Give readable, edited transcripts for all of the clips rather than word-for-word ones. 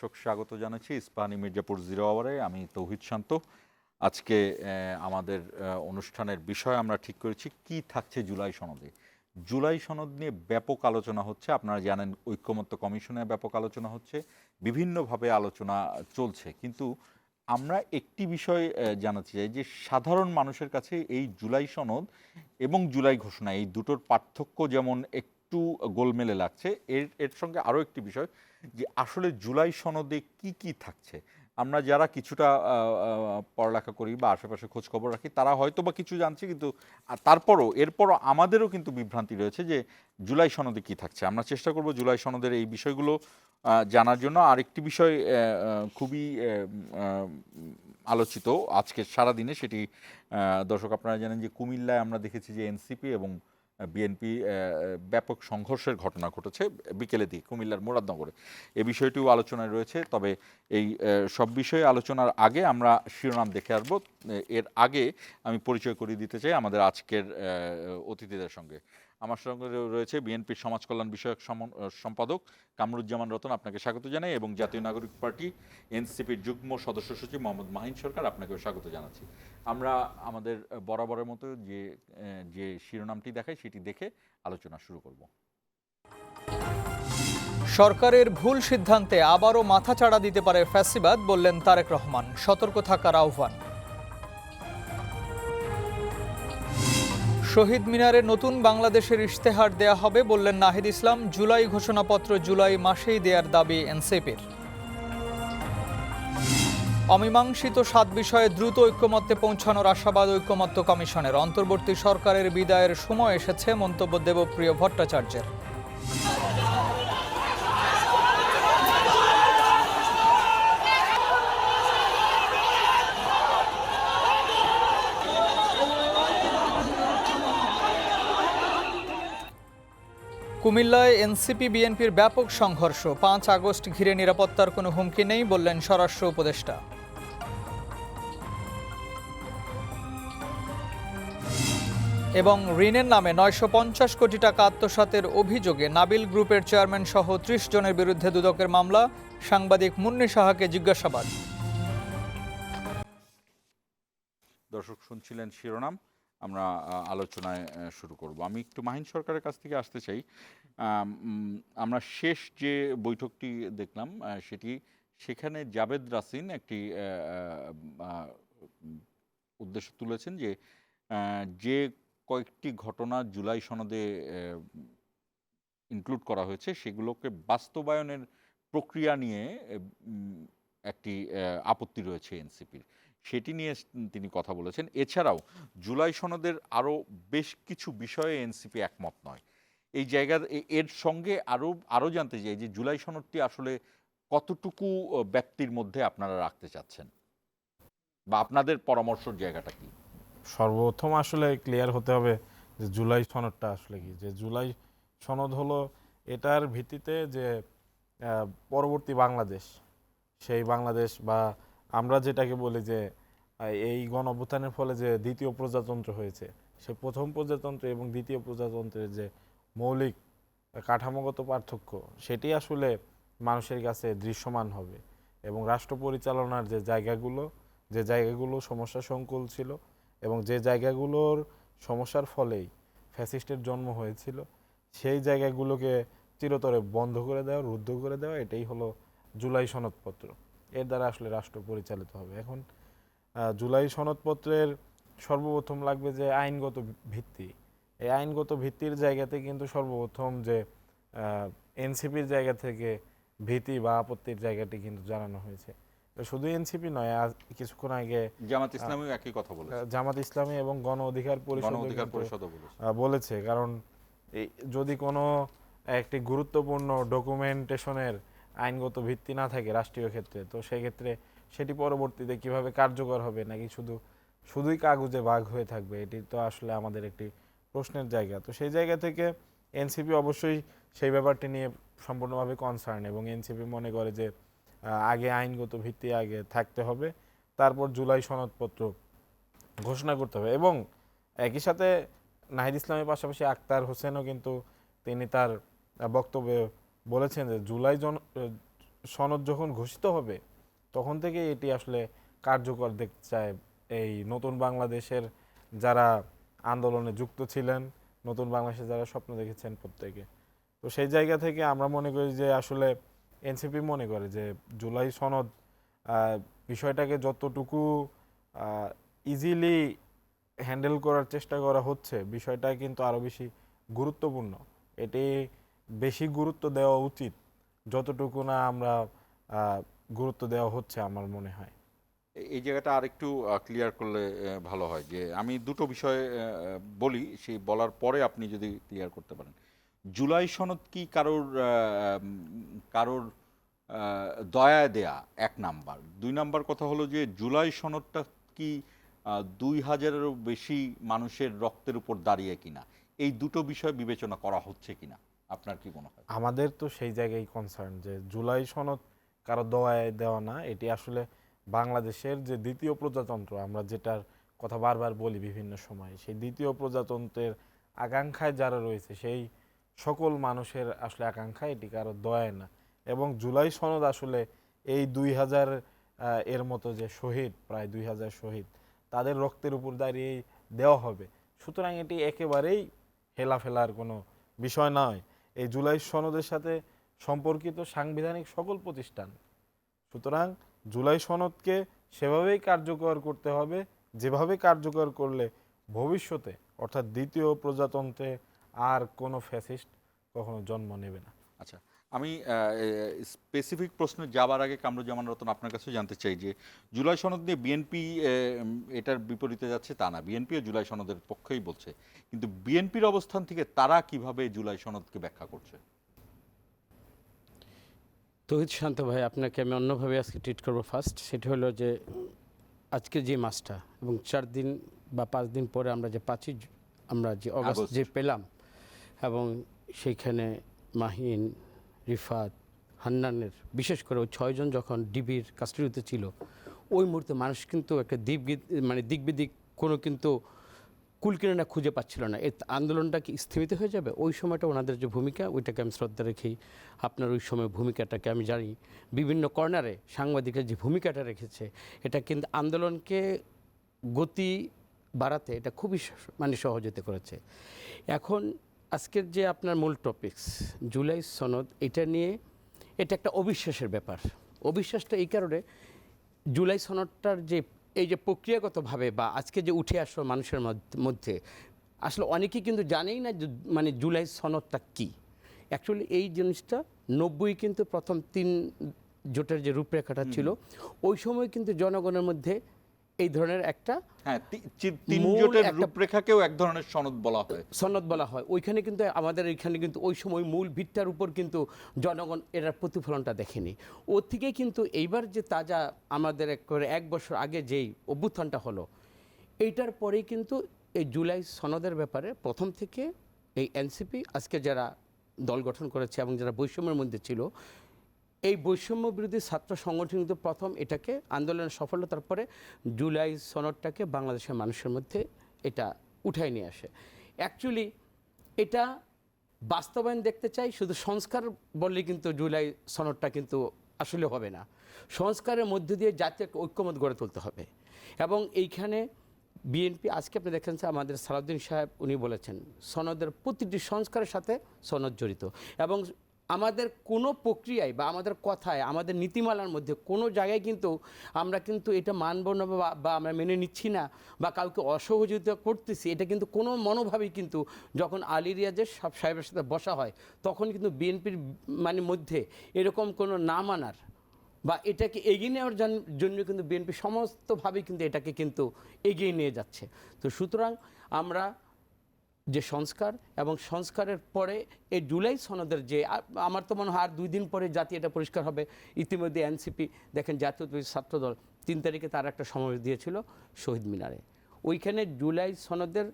দর্শক স্বাগত জানাচ্ছি ইস্পাহানি মির্জাপুর জিরো আওয়ারে। আমি তৌহিদ শান্ত। আজকে আমাদের অনুষ্ঠানের বিষয় আমরা ঠিক করেছি কি থাকছে জুলাই সনদে। জুলাই সনদ নিয়ে ব্যাপক আলোচনা হচ্ছে, আপনারা জানেন ঐক্যমত্য কমিশনে ব্যাপক আলোচনা হচ্ছে, বিভিন্নভাবে আলোচনা চলছে, কিন্তু আমরা একটি বিষয় জানাতে চাই যে সাধারণ মানুষের কাছে এই জুলাই সনদ এবং জুলাই ঘোষণা এই দুটোর পার্থক্য যেমন একটু গোলমেলে লাগছে, এর এর সঙ্গে আরও একটি বিষয় যে আসলে জুলাই সনদে কি কি থাকছে। আমরা যারা কিছুটা পড়ালেখা করি বা আশেপাশে খোঁজখবর রাখি তারা হয়তো বা কিছু জানছে, কিন্তু তারপরও এরপরও আমাদেরও কিন্তু বিভ্রান্তি রয়েছে যে জুলাই সনদে কি থাকছে। আমরা চেষ্টা করব জুলাই সনদের এই বিষয়গুলো জানার জন্য। আরেকটি বিষয় খুবই আলোচিত আজকে সারাদিনে, সেটি দর্শক আপনারা জানেন যে কুমিল্লায় আমরা দেখেছি যে এনসিপি এবং বিএনপি ব্যাপক সংঘর্ষের ঘটনা ঘটেছে বিকেলের দিকে কুমিল্লার মুরাদনগরে। এই বিষয়টিও আলোচনায় রয়েছে। তবে এই সব বিষয়ে আলোচনার আগে আমরা শিরোনাম দেখে আসবো। এর আগে আমি পরিচয় করিয়ে দিতে চাই আমাদের আজকের অতিথিদের সঙ্গে। আমার সঙ্গে রয়েছে বিএনপির সমাজ কল্যাণ বিষয়ক সম্পাদক কামরুজ্জামান রতন, আপনাকে স্বাগত জানাই, এবং জাতীয় নাগরিক পার্টি এনসিপির যুগ্ম সদস্য সচিব মোহাম্মদ মাহিন সরকার, আপনাকেও স্বাগত জানাচ্ছি। আমরা আমাদের বরাবরের মতো যে শিরোনামটি দেখাই সেটি দেখে আলোচনা শুরু করব। সরকারের ভুল সিদ্ধান্তে আবারও মাথাচাড়া দিতে পারে ফ্যাসিবাদ, বললেন তারেক রহমান। সতর্ক থাকার আহ্বান। শহীদ মিনারে নতুন বাংলাদেশের ইশতেহার দেয়া হবে, বললেন নাহিদ ইসলাম। জুলাই ঘোষণাপত্র জুলাই মাসেই দেয়ার দাবি এনসিপির। অমীমাংসিত 7 বিষয়ে দ্রুত ঐক্যমত্যে পৌঁছানোর আশাবাদ ঐক্যমত্য কমিশনের। অন্তর্বর্তী সরকারের বিদায়ের সময় এসেছে, মন্তব্য দেবপ্রিয় ভট্টাচার্যের। কুমিল্লায় এনসিপি বিএনপির ব্যাপক সংঘর্ষ। 5 আগস্ট ঘিরে নিরাপত্তার কোনো হুমকি নেই, বললেন স্বরাষ্ট্র উপদেষ্টা। এবং ঋণের নামে 950 কোটি টাকা আত্মসাতের অভিযোগে নাবিল গ্রুপের চেয়ারম্যান সহ 30 জনের বিরুদ্ধে দুদকের মামলা। সাংবাদিক মুন্নি সাহাকে জিজ্ঞাসাবাদ। দর্শক শুনছিলেন শিরোনাম, আমরা আলোচনায় শুরু করব। আমি একটু মাহিন সরকারের কাছ থেকে আসতে চাই। আমরা শেষ যে বৈঠকটি দেখলাম সেখানে জাবেদ রাসিন একটি উদ্দেশ্য তুলেছেন যে যে কয়েকটি ঘটনা জুলাই সনদে ইনক্লুড করা হয়েছে সেগুলোকে বাস্তবায়নের প্রক্রিয়া নিয়ে একটি আপত্তি রয়েছে এনসিপির, সেটি নিয়ে তিনি কথা বলেছেন। এছাড়াও জুলাই সনদের আরও বেশ কিছু বিষয়ে এনসিপি একমত নয়। এই জায়গার এর সঙ্গে আরও জানতে চাই যে জুলাই সনদটি আসলে কতটুকু ব্যাপ্তির মধ্যে আপনারা রাখতে চাচ্ছেন বা আপনাদের পরামর্শের জায়গাটা কি। সর্বপ্রথম আসলে ক্লিয়ার হতে হবে যে জুলাই সনদটা আসলে কি। যে জুলাই সনদ হলো এটার ভিত্তিতে যে পরবর্তী বাংলাদেশ, সেই বাংলাদেশ বা আমরা যেটাকে বলি যে এই গণঅভ্যুত্থানের ফলে যে দ্বিতীয় প্রজাতন্ত্র হয়েছে, সে প্রথম প্রজাতন্ত্র এবং দ্বিতীয় প্রজাতন্ত্রের যে মৌলিক কাঠামোগত পার্থক্য সেটি আসলে মানুষের কাছে দৃশ্যমান হবে। এবং রাষ্ট্র পরিচালনার যে জায়গাগুলো সমস্যা সংকুল ছিল এবং যে জায়গাগুলোর সমস্যার ফলেই ফ্যাসিস্টের জন্ম হয়েছিল, সেই জায়গাগুলোকে চিরতরে বন্ধ করে দেওয়া, রুদ্ধ করে দেওয়া, এটাই হলো জুলাই সনদপত্র। এর দ্বারা আসলে রাষ্ট্র পরিচালিত হবে। এখন জুলাই সনদপত্রের সর্বপ্রথম লাগবে যে আইনগত ভিত্তি। এই আইনগত ভিত্তির জায়গাতে কিন্তু সর্বপ্রথম যে এনসিপির জায়গা থেকে ভীতি বা আপত্তির জায়গাটি কিন্তু জানানো হয়েছে। শুধু এনসিপি নয়, কিছুক্ষণ আগে জামাত ইসলামী একই কথা বলেছে। জামাত ইসলামী এবং গণ অধিকার পরিষদ বলেছে। কারণ যদি কোনো একটি গুরুত্বপূর্ণ ডকুমেন্টেশনের আইনগত ভিত্তি না থাকে রাষ্ট্রীয় ক্ষেত্রে, তো সেই ক্ষেত্রে সেটি পরবর্তীতে কিভাবে কার্যকর হবে, নাকি শুধুই কাগজে বাঘ হয়ে থাকবে, এটি তো আসলে আমাদের একটি প্রশ্নের জায়গা। তো সেই জায়গা থেকে এনসিপি অবশ্যই সেই ব্যাপারটি নিয়ে সম্পূর্ণভাবে কনসার্ন, এবং এনসিপি মনে করে যে আগে আইনগত ভিত্তি আগে থাকতে হবে, তারপর জুলাই সনদপত্র ঘোষণা করতে হবে। এবং একই সাথে নাহিদ ইসলামের পাশাপাশি আক্তার হোসেনও কিন্তু তিনি তার বক্তব্যে বলেছেন যে সনদ যখন ঘোষিত হবে তখন থেকে এটি আসলে কার্যকর দেখতে চায় এই নতুন বাংলাদেশের যারা আন্দোলনে যুক্ত ছিলেন, নতুন বাংলাদেশে যারা স্বপ্ন দেখেছেন প্রত্যেকে। তো সেই জায়গা থেকে আমরা মনে করি যে আসলে এনসিপি মনে করে যে জুলাই সনদ বিষয়টাকে যতটুকু ইজিলি হ্যান্ডেল করার চেষ্টা করা হচ্ছে, বিষয়টা কিন্তু আরও বেশি গুরুত্বপূর্ণ। এটি বেশি গুরুত্ব দেওয়া উচিত যতটুকু না আমরা গুরুত্ব দেওয়া হচ্ছে আমার মনে হয়। এই জায়গাটা আরেকটু ক্লিয়ার করলে ভালো হয়। যে আমি দুটো বিষয়ে বলি, সেই বলার পরে আপনি যদি ক্লিয়ার করতে পারেন। জুলাই সনদ কি কারোর দয়া দেয়া, এক নাম্বার। 2 নাম্বার কথা হলো যে জুলাই সনদটা কি 2000-এরও বেশি মানুষের রক্তের উপর দাঁড়িয়ে কিনা, এই দুটো বিষয় বিবেচনা করা হচ্ছে কিনা আপনার কি মনে হয়? আমাদের তো সেই জায়গায় কনসার্ন যে জুলাই সনদ কারো দয়ায় দেওয়া না, এটি আসলে বাংলাদেশের যে দ্বিতীয় প্রজাতন্ত্র, আমরা যেটার কথা বারবার বলি বিভিন্ন সময়, সেই দ্বিতীয় প্রজাতন্ত্রের আকাঙ্ক্ষায় যারা রয়েছে সেই সকল মানুষের আসলে আকাঙ্ক্ষা, এটি কারো দয়ায় না। এবং জুলাই সনদ আসলে এই 2000 এর মতো যে শহীদ, প্রায় 2000 শহীদ, তাদের রক্তের উপর দাঁড়িয়ে দেওয়া হবে। সুতরাং এটি একেবারেই হেলাফেলার কোনো বিষয় নয়। এই জুলাই সনদের সাথে সম্পর্কিত সাংবিধানিক সকল প্রতিষ্ঠান, সুতরাং জুলাই সনদকে সেভাবেই কার্যকর করতে হবে যেভাবে কার্যকর করলে ভবিষ্যতে অর্থাৎ দ্বিতীয় প্রজাতন্ত্রে আর কোনো ফ্যাসিস্ট কখনো জন্ম নেবে না। আচ্ছা, আমি স্পেসিফিক প্রশ্নে যাবার আগে কামরুজ্জামান রতন আপনার কাছে জানতে চাই যে জুলাই সনদ নিয়ে বিএনপি এটার বিপরীতে যাচ্ছে তা না, বিএনপিও জুলাই সনদের পক্ষেই বলছে, কিন্তু বিএনপির অবস্থান থেকে তারা কিভাবে জুলাই সনদকে ব্যাখ্যা করছে? তৌহিদ শান্ত ভাই, আপনাকে আমি অন্যভাবে আজকে ট্রিট করবো। ফার্স্ট সেটা হলো যে আজকে যে মাসটা এবং 4 দিন বা 5 দিন পরে আমরা যে 5ই আমরা যে অগাস্ট যে পেলাম, এবং সেইখানে মাহিন, রিফাত, হান্নানের, বিশেষ করে ওই 6 জন যখন ডিবির কাস্টডিতে ছিল, ওই মুহূর্তে মানুষ কিন্তু একটা দিকবিদিক কোনো কিন্তু কুলকিনারা খুঁজে পাচ্ছিল না। এই আন্দোলনটা কি স্থিমিত হয়ে যাবে? ওই সময়টা ওনাদের যে ভূমিকা, ওইটাকে আমি শ্রদ্ধা রেখেই আপনার ওই সময় ভূমিকাটাকে আমি জানি, বিভিন্ন কর্নারে সাংবাদিকের যে ভূমিকাটা রেখেছে, এটা কিন্তু আন্দোলনকে গতি বাড়াতে এটা খুবই সহযোগিতা করেছে। এখন আজকের যে আপনার মূল টপিকস জুলাই সনদ, এটা নিয়ে এটা একটা অবিশ্বাসের ব্যাপার। অবিশ্বাসটা এই কারণে, জুলাই সনদটার যে এই যে প্রক্রিয়াগতভাবে বা আজকে যে উঠে আসলো মানুষের মধ্যে, আসলে অনেকেই কিন্তু জানেই না জুলাই সনদটা কি। অ্যাকচুয়ালি এই জিনিসটা 90 কিন্তু প্রথম 3 জোটের যে রূপরেখাটা ছিল, ওই সময় কিন্তু জনগণের মধ্যে এই ধরনের একটা তিন জোটের রূপরেখাকেও এক ধরনের সনদ বলা হয়। ওইখানে কিন্তু আমাদের এখানে কিন্তু ওই সময় মূল ভিত্তার উপর কিন্তু জনগণ এটার প্রতিফলনটা দেখেনি। ওর থেকে কিন্তু এইবার যে তাজা আমাদের এক বছর আগে যেই অভ্যুত্থানটা হলো, এইটার পরেই কিন্তু এই জুলাই সনদের ব্যাপারে প্রথম থেকে এই এনসিপি আজকে যারা দল গঠন করেছে এবং যারা বৈষম্যের মধ্যে ছিল, এই বৈষম্য বিরোধী ছাত্র সংগঠন কিন্তু প্রথম এটাকে আন্দোলনের সফলতার পরে জুলাই সনদটাকে বাংলাদেশের মানুষের মধ্যে এটা উঠায় নিয়ে আসে। অ্যাকচুয়ালি এটা বাস্তবায়ন দেখতে চাই, শুধু সংস্কার বললে কিন্তু জুলাই সনদটা কিন্তু আসলে হবে না। সংস্কারের মধ্য দিয়ে জাতীয় ঐক্যমত গড়ে তুলতে হবে। এবং এইখানে বিএনপি আজকে আপনি দেখেন আমাদের সালাউদ্দিন সাহেব উনি বলেছেন সনদের প্রতিটি সংস্কারের সাথে সনদ জড়িত, এবং আমাদের কোনো প্রক্রিয়ায় বা আমাদের কথায়, আমাদের নীতিমালার মধ্যে কোনো জায়গায় কিন্তু আমরা কিন্তু এটা মানব না বা আমরা মেনে নিচ্ছি না বা কাউকে অসহযোগিতা করতেছি, এটা কিন্তু কোনো মনোভাবেই কিন্তু যখন আলী রিয়াজের সব সাহেবের সাথে বসা হয়, তখন কিন্তু বিএনপির মধ্যে এরকম কোনো না মানার বা এটাকে এগিয়ে নেওয়ার জন্য কিন্তু বিএনপি সমস্তভাবেই কিন্তু এটাকে কিন্তু এগিয়ে নিয়ে যাচ্ছে। তো সুতরাং আমরা যে সংস্কার এবং সংস্কারের পরে এই জুলাই সনদের যে আমার তো মনে হয় আর 2 দিন পরে জাতি এটা পরিষ্কার হবে। ইতিমধ্যে এনসিপি দেখেন জাতীয় ছাত্রদল 3 তারিখে তার একটা সমাবেশ দিয়েছিল শহীদ মিনারে, ওইখানে জুলাই সনদের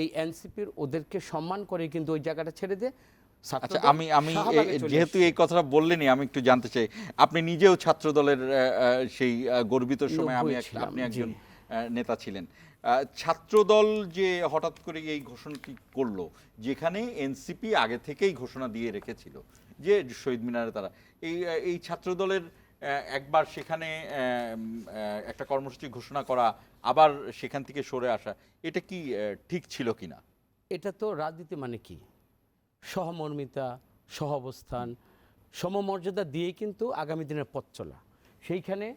এই এনসিপির ওদেরকে সম্মান করে কিন্তু ওই জায়গাটা ছেড়ে দিয়ে। আচ্ছা, আমি যেহেতু এই কথাটা বললেনই, আমি একটু জানতে চাই, আপনি নিজেও ছাত্রদলের সেই গর্বিত সময় আপনি একজন নেতা ছিলেন। ছাত্রদল যে হঠাৎ করে এই ঘোষণাটি করলো, যেখানে এনসিপি আগে থেকেই ঘোষণা দিয়ে রেখেছিল যে শহীদ মিনারে তারা এই ছাত্র দলের একবার সেখানে একটা কর্মসূচি ঘোষণা করা, আবার সেখান থেকে সরে আসা, এটা কি ঠিক ছিল কিনা? এটা তো রাজনীতি মানে কি? সহমর্মিতা, সহাবস্থান, সমমর্যাদা দিয়েই কিন্তু আগামী দিনের পথ চলা। সেইখানে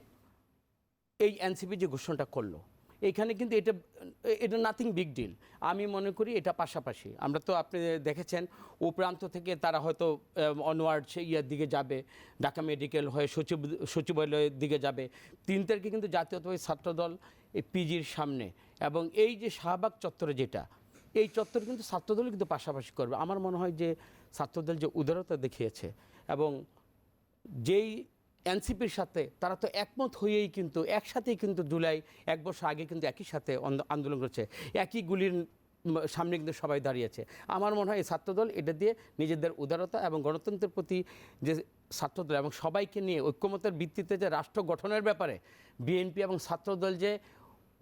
এই এনসিপি যে ঘোষণাটা করলো, এইখানে কিন্তু এটা নাথিং বিগ ডিল। আমি মনে করি এটা পাশাপাশি। আমরা তো আপনি দেখেছেন ও প্রান্ত থেকে তারা হয়তো অনওয়ার্ড ইয়ার দিকে যাবে, ঢাকা মেডিকেল হয়ে সচিবালয়ের দিকে যাবে। 3 তারিখে কিন্তু জাতীয়তাবাদী ছাত্রদল এই পিজির সামনে, এবং এই যে শাহবাগ চত্বরে যেটা, এই চত্বর কিন্তু ছাত্রদলই কিন্তু পাশাপাশি করবে। আমার মনে হয় যে ছাত্রদল যে উদারতা দেখিয়েছে, এবং যেই এনসিপির সাথে তারা তো একমত হয়েই কিন্তু একসাথেই কিন্তু জুলাই 1 বছর আগে কিন্তু একই সাথে আন্দোলন করেছে, একই গুলির সামনে কিন্তু সবাই দাঁড়িয়েছে। আমার মনে হয় এই ছাত্রদল এটা দিয়ে নিজেদের উদারতা এবং গণতন্ত্রের প্রতি যে ছাত্রদল এবং সবাইকে নিয়ে ঐক্যমতের ভিত্তিতে যে রাষ্ট্র গঠনের ব্যাপারে বিএনপি এবং ছাত্রদল যে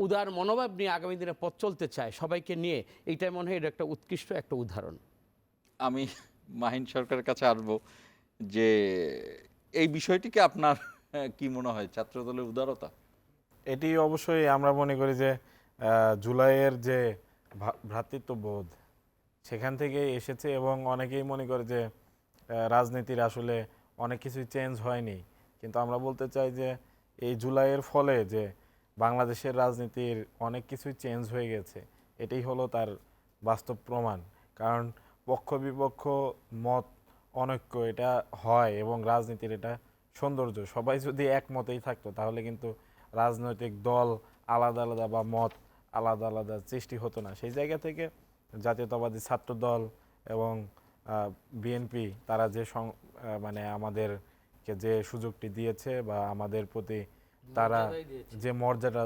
উদার মনোভাব নিয়ে আগামী দিনে পথ চলতে চায় সবাইকে নিয়ে, এইটাই মনে হয় এটা একটা উৎকৃষ্ট একটা উদাহরণ। আমি মাহিন সরকারের কাছে আসবো যে এই বিষয়টিকে আপনার কি মনে হয়, ছাত্রদলের উদারতা? এটি অবশ্যই আমরা মনে করি যে জুলাইয়ের যে ভ্রাতৃত্ববোধ সেখান থেকে এসেছে, এবং অনেকেই মনে করে যে রাজনীতির আসলে অনেক কিছুই চেঞ্জ হয়নি। কিন্তু আমরা বলতে চাই যে এই জুলাইয়ের ফলে যে বাংলাদেশের রাজনীতির অনেক কিছুই চেঞ্জ হয়ে গেছে, এটাই হলো তার বাস্তব প্রমাণ। কারণ পক্ষ বিপক্ষ মত অনৈক্য এটা হয়, এবং রাজনীতির এটা সৌন্দর্য। সবাই যদি একমতেই থাকতো তাহলে কিন্তু রাজনৈতিক দল আলাদা আলাদা বা মত আলাদা আলাদা সৃষ্টি হতো না। সেই জায়গা থেকে জাতীয়তাবাদী ছাত্র দল এবং বিএনপি তারা যে মানে আমাদেরকে যে সুযোগটি দিয়েছে বা আমাদের প্রতি তারা যে মর্যাদা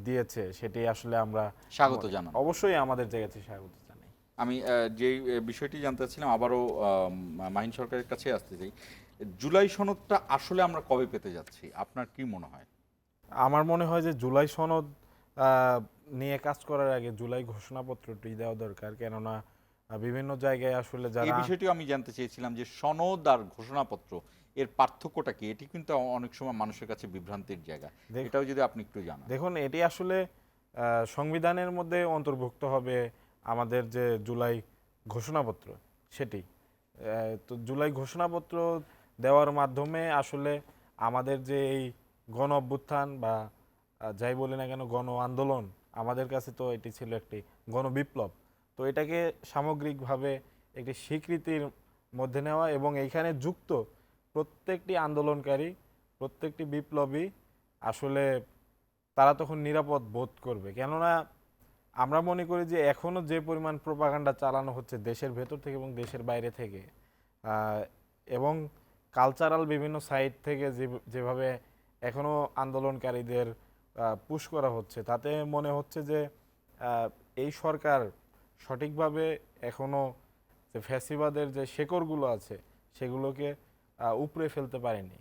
দিয়েছে, সেটি আসলে আমরা স্বাগত জানান। অবশ্যই আমাদের জায়গা থেকে স্বাগত জানাই। আমি যে বিষয়টি জানতে চাচ্ছিলাম, আবারও মাহিন সরকারের কাছে আসতে চাই। জুলাই সনদটা আসলে আমরা কবে পেতে যাচ্ছি, আপনার কি মনে হয়? আমার মনে হয় যে জুলাই সনদ নিয়ে কাজ করার আগে জুলাই ঘোষণাপত্রটি দেওয়া দরকার। কেননা বিভিন্ন জায়গায় আসলে এই যারা বিষয়টিও আমি জানতে চেয়েছিলাম যে সনদ আর ঘোষণাপত্র এর পার্থক্যটা কি? এটি কিন্তু অনেক সময় মানুষের কাছে বিভ্রান্তির জায়গা, এটাও যদি আপনি একটু জানান। দেখুন, এটি আসলে সংবিধানের মধ্যে অন্তর্ভুক্ত হবে আমাদের যে জুলাই ঘোষণাপত্র সেটি। তো জুলাই ঘোষণাপত্র দেওয়ার মাধ্যমে আসলে আমাদের যে এই গণ অভ্যুত্থান বা যাই বলি না কেন গণ আন্দোলন, আমাদের কাছে তো এটি ছিল একটি গণবিপ্লব। তো এটাকে সামগ্রিকভাবে একটি স্বীকৃতির মধ্যে নেওয়া, এবং এইখানে যুক্ত প্রত্যেকটি আন্দোলনকারী, প্রত্যেকটি বিপ্লবী আসলে তারা তখন নিরাপদ বোধ করবে। কেননা আমরা মনে করি যে এখনও যে পরিমাণ প্রোপাগান্ডা চালানো হচ্ছে দেশের ভেতর থেকে এবং দেশের বাইরে থেকে, এবং কালচারাল বিভিন্ন সাইট থেকে যেভাবে এখনও আন্দোলনকারীদের পুশ করা হচ্ছে, তাতে মনে হচ্ছে যে এই সরকার সঠিকভাবে এখনও যে ফ্যাসিবাদের যে শেকড়গুলো আছে সেগুলোকে উপড়ে ফেলতে পারেনি।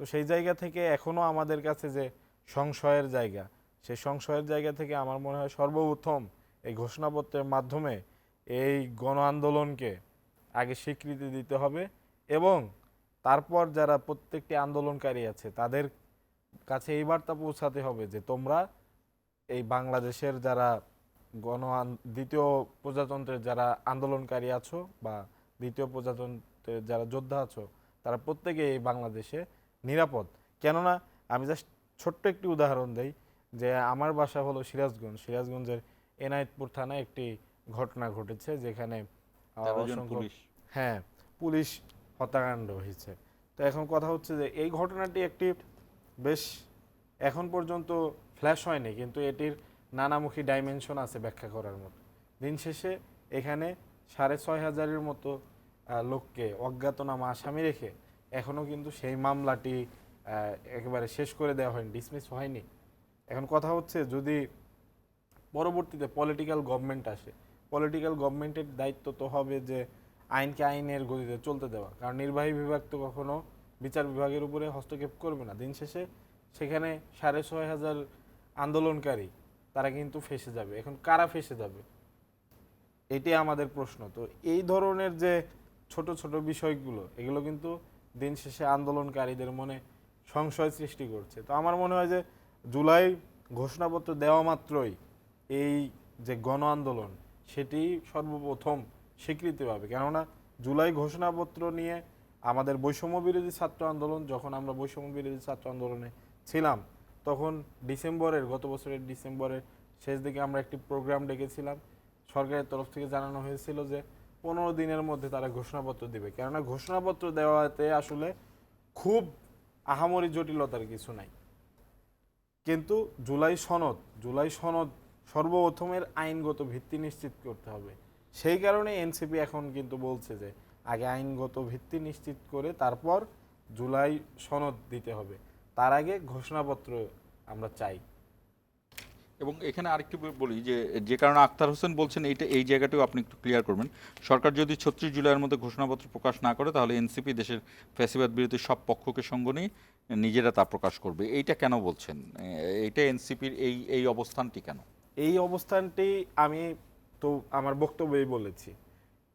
তো সেই জায়গা থেকে এখনও আমাদের কাছে যে সংশয়ের জায়গা, সেই সংশয়ের জায়গা থেকে আমার মনে হয় সর্বপ্রথম এই ঘোষণাপত্রের মাধ্যমে এই গণ আন্দোলনকে আগে স্বীকৃতি দিতে হবে, এবং তারপর যারা প্রত্যেকটি আন্দোলনকারী আছে তাদের কাছে এই বার্তা পৌঁছাতে হবে যে তোমরা এই বাংলাদেশের যারা দ্বিতীয় প্রজাতন্ত্রের যারা আন্দোলনকারী আছো বা দ্বিতীয় প্রজাতন্ত্রের যারা যোদ্ধা আছো, তারা প্রত্যেকে এই বাংলাদেশে নিরাপদ। কেননা আমি জাস্ট ছোট্ট একটি উদাহরণ দেই যে আমার বাসা হলো সিরাজগঞ্জের এনায়েতপুর থানায় একটি ঘটনা ঘটেছে, যেখানে পুলিশ হত্যাকাণ্ড হয়েছে। তো এখন কথা হচ্ছে যে এই ঘটনাটি একটি বেশ এখন পর্যন্ত ফ্ল্যাশ হয়নি, কিন্তু এটির নানামুখী ডাইমেনশন আছে ব্যাখ্যা করার মতো। দিন শেষে এখানে 6,500-এর মতো লোককে অজ্ঞাতনামা আসামি রেখে এখনও কিন্তু সেই মামলাটি একেবারে শেষ করে দেওয়া হয়নি, ডিসমিস হয়নি। এখন কথা হচ্ছে যদি পরবর্তীতে পলিটিক্যাল গভর্নমেন্ট আসে, পলিটিক্যাল গভর্নমেন্টের দায়িত্ব তো হবে যে আইনকে আইনের গতিতে চলতে দেওয়া, কারণ নির্বাহী বিভাগ তো কখনো বিচার বিভাগের উপরে হস্তক্ষেপ করবে না। দিন শেষে সেখানে 6,500 আন্দোলনকারী তারা কিন্তু ফেঁসে যাবে। এখন কারা ফেঁসে যাবে, এটি আমাদের প্রশ্ন। তো এই ধরনের যে ছোট ছোট বিষয়গুলো এগুলো কিন্তু দিন শেষে আন্দোলনকারীদের মনে সংশয় সৃষ্টি করছে। তো আমার মনে হয় যে জুলাই ঘোষণাপত্র দেওয়া মাত্রই এই যে গণ আন্দোলন সেটি সর্বপ্রথম স্বীকৃতি পাবে। কেননা জুলাই ঘোষণাপত্র নিয়ে আমাদের বৈষম্য বিরোধী ছাত্র আন্দোলন, যখন আমরা বৈষম্য বিরোধী ছাত্র আন্দোলনে ছিলাম তখন গত বছরের ডিসেম্বরের শেষ দিকে আমরা একটি প্রোগ্রাম ডেকেছিলাম। সরকারের তরফ থেকে জানানো হয়েছিল যে 15 দিনের মধ্যে তারা ঘোষণাপত্র দিবে। কেননা ঘোষণাপত্র দেওয়াতে আসলে খুব আহামরি জটিলতার কিছু নাই। কিন্তু জুলাই সনদ সর্বপ্রথমের আইনগত ভিত্তি নিশ্চিত করতে হবে। সেই কারণে এনসিপি এখন কিন্তু বলছে যে আগে আইনগত ভিত্তি নিশ্চিত করে তারপর জুলাই সনদ দিতে হবে, তার আগে ঘোষণাপত্র আমরা চাই। এবং এখানে আরেকটু বলি যে যে কারণে আক্তার হোসেন বলছেন এই জায়গাটাও আপনি একটু ক্লিয়ার করবেন। সরকার যদি 36 জুলাইয়ের মধ্যে ঘোষণাপত্র প্রকাশ না করে তাহলে এনসিপি দেশের ফ্যাসিবাদ বিরোধী সব পক্ষকে সঙ্গ নিয়ে নিজেরা তা প্রকাশ করবে। এইটা কেন বলছেন? এইটা এনসিপির এই অবস্থানটি কেন? এই অবস্থানটি আমি তো আমার বক্তব্যেই বলেছি।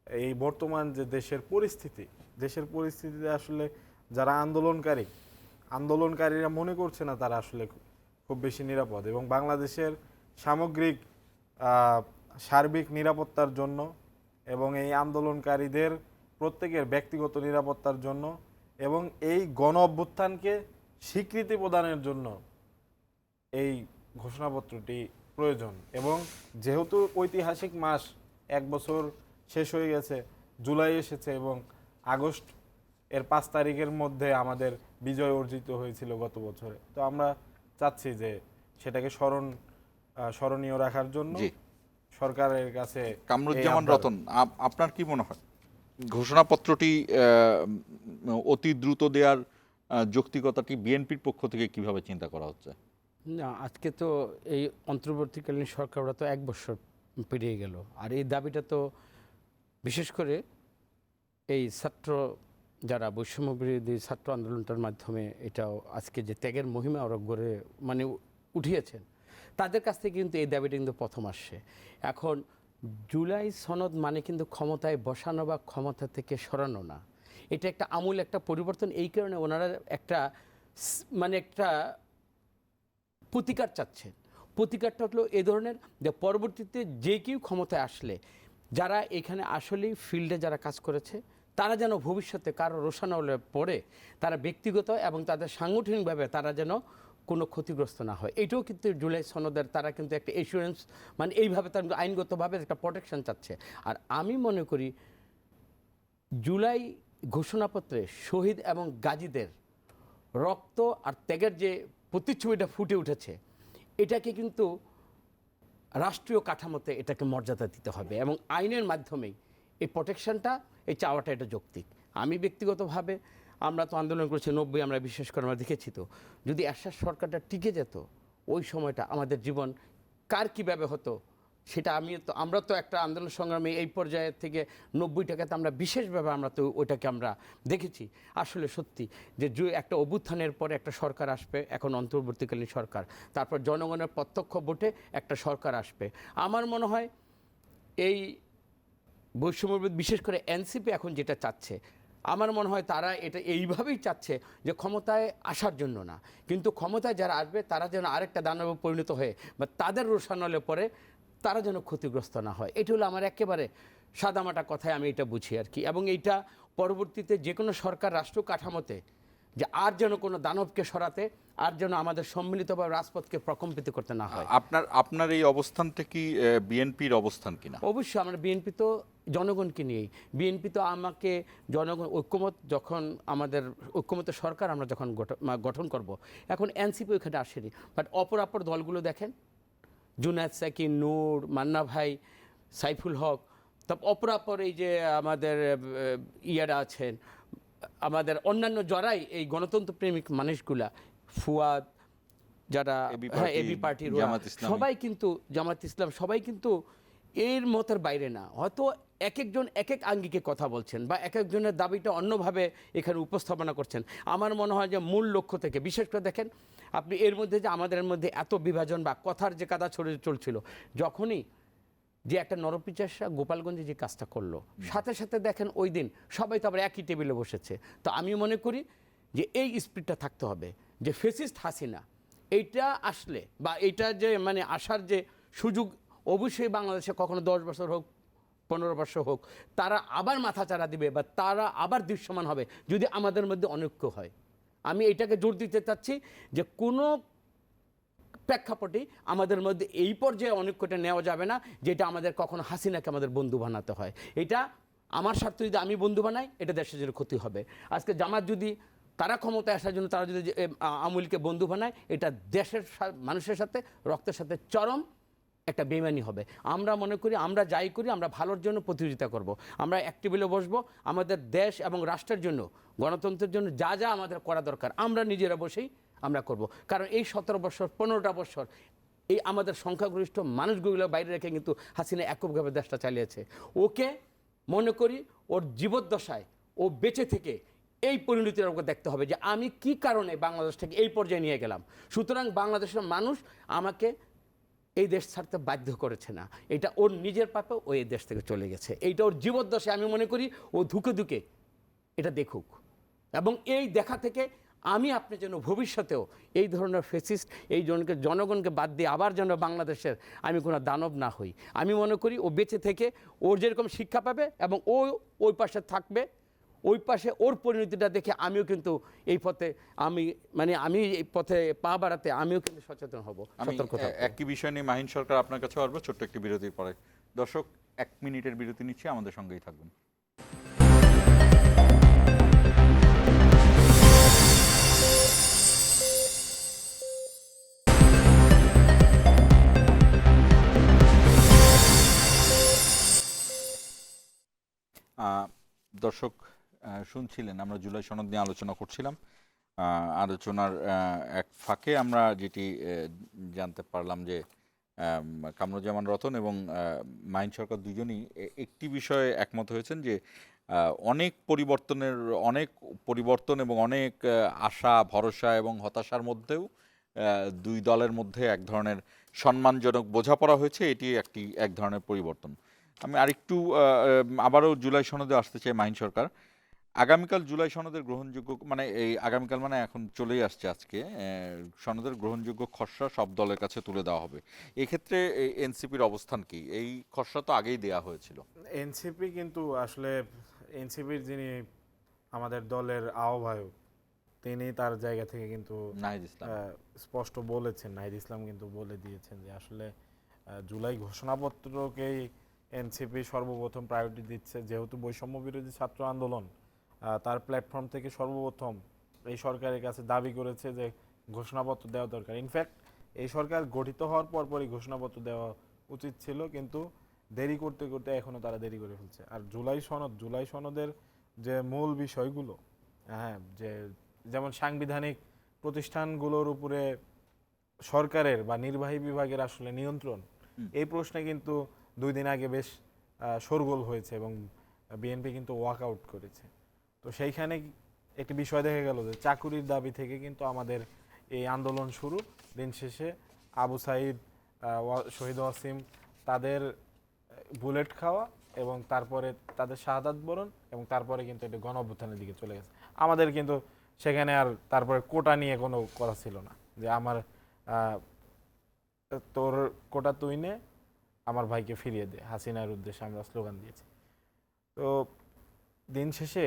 এই বর্তমান যে দেশের পরিস্থিতিতে আসলে যারা আন্দোলনকারীরা মনে করছে না তারা আসলে খুব বেশি নিরাপদ, এবং বাংলাদেশের সার্বিক নিরাপত্তার জন্য এবং এই আন্দোলনকারীদের প্রত্যেকের ব্যক্তিগত নিরাপত্তার জন্য এবং এই গণ অভ্যুত্থানকে স্বীকৃতি প্রদানের জন্য এই ঘোষণাপত্রটি প্রয়োজন। এবং যেহেতু ঐতিহাসিক মাস 1 বছর শেষ হয়ে গেছে, জুলাই এসেছে এবং আগস্ট এর 5 তারিখের মধ্যে আমাদের বিজয় অর্জিত হয়েছিল গত বছরে। তো আমরা চাচ্ছি যে সেটাকে স্মরণীয় রাখার জন্য সরকারের কাছে। কামরুজ্জামান রতন, আপনার কি মনে হয় ঘোষণাপত্রটি অতি দ্রুত দেওয়ার যৌক্তিকতাটি বিএনপির পক্ষ থেকে কিভাবে চিন্তা করা হচ্ছে? না, আজকে তো এই অন্তর্বর্তীকালীন সরকাররা তো 1 বছর পেরিয়ে গেল, আর এই দাবিটা তো বিশেষ করে এই যারা বৈষম্য বিরোধী ছাত্র আন্দোলনটার মাধ্যমে এটাও আজকে যে ত্যাগের মহিমা ওরা গড়ে উঠিয়েছেন, তাদের কাছ থেকে কিন্তু এই দাবিটা কিন্তু প্রথম আসছে। এখন জুলাই সনদ মানে কিন্তু ক্ষমতায় বসানো বা ক্ষমতা থেকে সরানো না, এটা একটা আমূল একটা পরিবর্তন। এই কারণে ওনারা একটা প্রতিকার চাচ্ছেন। প্রতিকারটা হলো এ ধরনের যে পরবর্তীতে যে কেউ ক্ষমতায় আসলে যারা এখানে আসলেই ফিল্ডে যারা কাজ করেছে তারা যেন ভবিষ্যতে কারো রোষানলে পড়ে তারা ব্যক্তিগত এবং তাদের সাংগঠনিকভাবে তারা যেন কোনো ক্ষতিগ্রস্ত না হয়। এটাও কিন্তু জুলাই সনদের তারা কিন্তু একটা এসিউরেন্স, এইভাবে তারা আইনগতভাবে একটা প্রোটেকশন চাচ্ছে। আর আমি মনে করি জুলাই ঘোষণাপত্রে শহীদ এবং গাজীদের রক্ত আর ত্যাগের যে প্রতিচ্ছবিটা ফুটে উঠেছে, এটাকে কিন্তু রাষ্ট্রীয় কাঠামোতে এটাকে মর্যাদা দিতে হবে এবং আইনের মাধ্যমেই এই প্রোটেকশনটা, এই চাওয়াটা এটা যৌক্তিক। আমি ব্যক্তিগতভাবে, আমরা তো আন্দোলন করেছি 90, আমরা বিশেষ করে আমরা দেখেছি তো যদি এরশাদ সরকারটা টিকে যেত ওই সময়টা আমাদের জীবন কার কীভাবে হতো সেটা আমরা তো একটা আন্দোলন সংগ্রামে এই পর্যায়ে থেকে 90 টাকাতে আমরা বিশেষভাবে আমরা তো ওইটাকে আমরা দেখেছি। আসলে সত্যি যে একটা অভ্যুত্থানের পরে একটা সরকার আসবে, এখন অন্তর্বর্তীকালীন সরকার, তারপর জনগণের প্রত্যক্ষ ভোটে একটা সরকার আসবে। আমার মনে হয় এই বৈষম্য বিশেষ করে এনসিপি এখন যেটা চাচ্ছে, আমার মনে হয় তারা এটা এইভাবেই চাচ্ছে যে ক্ষমতায় আসার জন্য না, কিন্তু ক্ষমতায় যারা আসবে তারা যেন আরেকটা দানবে পরিণত হয়ে বা তাদের রোষানলে পরে তারা যেন ক্ষতিগ্রস্ত না হয়। এটা হলো আমার একেবারে সাদামাটা কথায় আমি এটা বুঝি আর কি। এবং এইটা পরবর্তীতে যে কোনো সরকার রাষ্ট্র কাঠামোতে যে আর যেন কোনো দানবকে সরাতে, আর যেন আমাদের সম্মিলিতভাবে রাজপথকে প্রকম্পিত করতে না হয়। আপনার এই অবস্থানটা কি বিএনপির অবস্থান কিনা? অবশ্যই আমরা বিএনপি তো জনগণকে নিয়েই, বিএনপি তো আমাকে জনগণ যখন আমাদের ঐক্যমত সরকার আমরা যখন গঠন করব, এখন এনসিপি ওইখানে আসেনি, বাট অপর দলগুলো দেখেন, জুনায়েদ সাকিন, নূর, মান্না ভাই, সাইফুল হক, তারপর অপর এই যে আমাদের ইয়ারা আছেন, আমাদের অন্যান্য যারাই এই গণতন্ত্র প্রেমিক মানুষগুলা, ফুয়াদ, যারা এবি পার্টির সবাই কিন্তু, জামাত ইসলাম, সবাই কিন্তু এর মতের বাইরে না। হয়তো এক একজন এক এক আঙ্গিকে কথা বলছেন বা এক একজনের দাবিটা অন্যভাবে এখানে উপস্থাপনা করছেন। আমার মনে হয় যে মূল লক্ষ্য থেকে, বিশেষ করে দেখেন আপনি এর মধ্যে যে আমাদের মধ্যে এত বিভাজন বা কথার যে কাদা ছড়িয়ে চলছিল, যখনই যে একটা নরপিচাসরা গোপালগঞ্জে যে কাজটা করলো, সাথে সাথে দেখেন ওই দিন সবাই তো আবার একই টেবিলে বসেছে। তো আমি মনে করি যে এই স্পিরিটটা থাকতে হবে যে ফেসিস্ট হাসিনা এইটা আসলে বা এইটা যে মানে আসার যে সুযোগ, অবশ্যই বাংলাদেশে কখনো 10 বছর হোক 15 বছর হোক, তারা আবার মাথাচাড়া দিবে বা তারা আবার দৃশ্যমান হবে যদি আমাদের মধ্যে অনৈক্য হয়। আমি এটাকে জোর দিতে চাচ্ছি যে কোনো প্রেক্ষাপটে আমাদের মধ্যে এই পর্যায়ে অনৈক্যটা নেওয়া যাবে না, যেটা আমাদের কখনো হাসিনাকে আমাদের বন্ধু বানাতে হয়। এটা আমার স্বার্থ যদি আমি বন্ধু বানাই, এটা দেশের জন্য ক্ষতি হবে। আজকে জামাত যদি তারা ক্ষমতায় আসার জন্য তারা যদি আমুলকে বন্ধু বানায়, এটা দেশের মানুষের সাথে রক্তের সাথে চরম একটা বেইমানি হবে। আমরা মনে করি আমরা যাই করি আমরা ভালোর জন্য প্রতিযোগিতা করব, আমরা এক টেবিলে বসবো, আমাদের দেশ এবং রাষ্ট্রের জন্য, গণতন্ত্রের জন্য যা যা আমাদের করা দরকার আমরা নিজেরা বসেই আমরা করব। কারণ এই 17 বছর 15টা বছর এই আমাদের সংখ্যাগরিষ্ঠ মানুষগুলো বাইরে রেখে কিন্তু হাসিনা এককভাবে দেশটা চালিয়েছে। ওকে মনে করি ওর জীবদ্দশায় ও বেঁচে থেকে এই পরিণতির ওকে দেখতে হবে যে আমি কি কারণে বাংলাদেশটাকে এই পর্যায়ে নিয়ে গেলাম। সুতরাং বাংলাদেশের মানুষ আমাকে এই দেশ ছাড়তে বাধ্য করেছে না, এটা ওর নিজের পাপে ও এই দেশ থেকে চলে গেছে। এইটা ওর জীবদ্দশায় আমি মনে করি ও ধুকে ধুকে এটা দেখুক, এবং এই দেখা থেকে আমি আপনি যেন ভবিষ্যতেও এই ধরনের ফেসিস্ট এই জনগণকে বাদ দিয়ে আবার যেন বাংলাদেশের আমি কোনো দানব না হই। আমি মনে করি ও বেঁচে থেকে ওর যেরকম শিক্ষা পাবে এবং ও ওই পাশে থাকবে, ওই পাশে ওর পরিণতিটা দেখে আমিও কিন্তু এই পথে আমি এই পথে পা বাড়াতে আমিও কিন্তু সচেতন হব, আমি সতর্ক থাকবো। একই বিষয় নিয়ে মাহিন সরকার আপনার কাছে আসবো ছোট্ট একটি বিরতির পরে। দর্শক 1 মিনিটের বিরতি নিচ্ছি, আমাদের সঙ্গেই থাকবেন। দর্শক শুনছিলেন আমরা জুলাই সনদ নিয়ে আলোচনা করছিলাম। আলোচনার এক ফাঁকে আমরা যেটি জানতে পারলাম যে কামরুজ্জামান রতন এবং মাহিন সরকার দুজনই একটি বিষয়ে একমত হয়েছেন যে অনেক পরিবর্তন এবং অনেক আশা ভরসা এবং হতাশার মধ্যেও দুই দলের মধ্যে এক ধরনের সম্মানজনক বোঝাপড়া হয়েছে, এটি এক ধরনের পরিবর্তন। আমি আরেকটু আবারও জুলাই সনদে আসতে চাই মাহিন সরকার। আগামীকাল জুলাই সনদের গ্রহণযোগ্য মানে এই আগামীকাল মানে এখন চলেই আসছে আজকে সনদের গ্রহণযোগ্য খসড়া সব দলের কাছে তুলে দেওয়া হবে। এক্ষেত্রে এনসিপির অবস্থান কি? এই খসড়া তো আগেই দেয়া হয়েছিল। এনসিপি কিন্তু আসলে এনসিপির যিনি আমাদের দলের আহ্বায়ক তিনি তার জায়গা থেকে কিন্তু নাহিদ ইসলাম স্পষ্ট বলেছেন, নাহিদ ইসলাম কিন্তু বলে দিয়েছেন যে আসলে জুলাই ঘোষণাপত্রকেই এনসিপি সর্বপ্রথম প্রায়োরিটি দিচ্ছে, যেহেতু বৈষম্য বিরোধী ছাত্র আন্দোলন তার প্ল্যাটফর্ম থেকে সর্বপ্রথম এই সরকারের কাছে দাবি করেছে যে ঘোষণাপত্র দেওয়া দরকার। ইনফ্যাক্ট এই সরকার গঠিত হওয়ার পরপরই ঘোষণাপত্র দেওয়া উচিত ছিল, কিন্তু দেরি করতে করতে এখনও তারা দেরি করে ফেলছে। আর জুলাই সনদের যে মূল বিষয়গুলো, হ্যাঁ, যেমন সাংবিধানিক প্রতিষ্ঠানগুলোর উপরে সরকারের বা নির্বাহী বিভাগের আসলে নিয়ন্ত্রণ, এই প্রশ্নে কিন্তু 2 দিন আগে বেশ শোরগোল হয়েছে এবং বিএনপি কিন্তু ওয়াক আউট করেছে। তো সেইখানে একটি বিষয় দেখা গেল যে চাকুরির দাবি থেকে কিন্তু আমাদের এই আন্দোলন শুরু, দিন শেষে আবু সাইদ, শহীদ ওয়াসিম তাদের বুলেট খাওয়া এবং তারপরে তাদের শাহাদাত বরণ এবং তারপরে কিন্তু এটা গণঅভ্যুত্থানের দিকে চলে গেছে। আমাদের কিন্তু সেখানে আর তারপরে কোটা নিয়ে কোনো কথা ছিল না যে আমার তোর কোটা তুই নে, আমার ভাইকে ফিরিয়ে দে, হাসিনার উদ্দেশ্যে আমরা স্লোগান দিয়েছি। তো দিন শেষে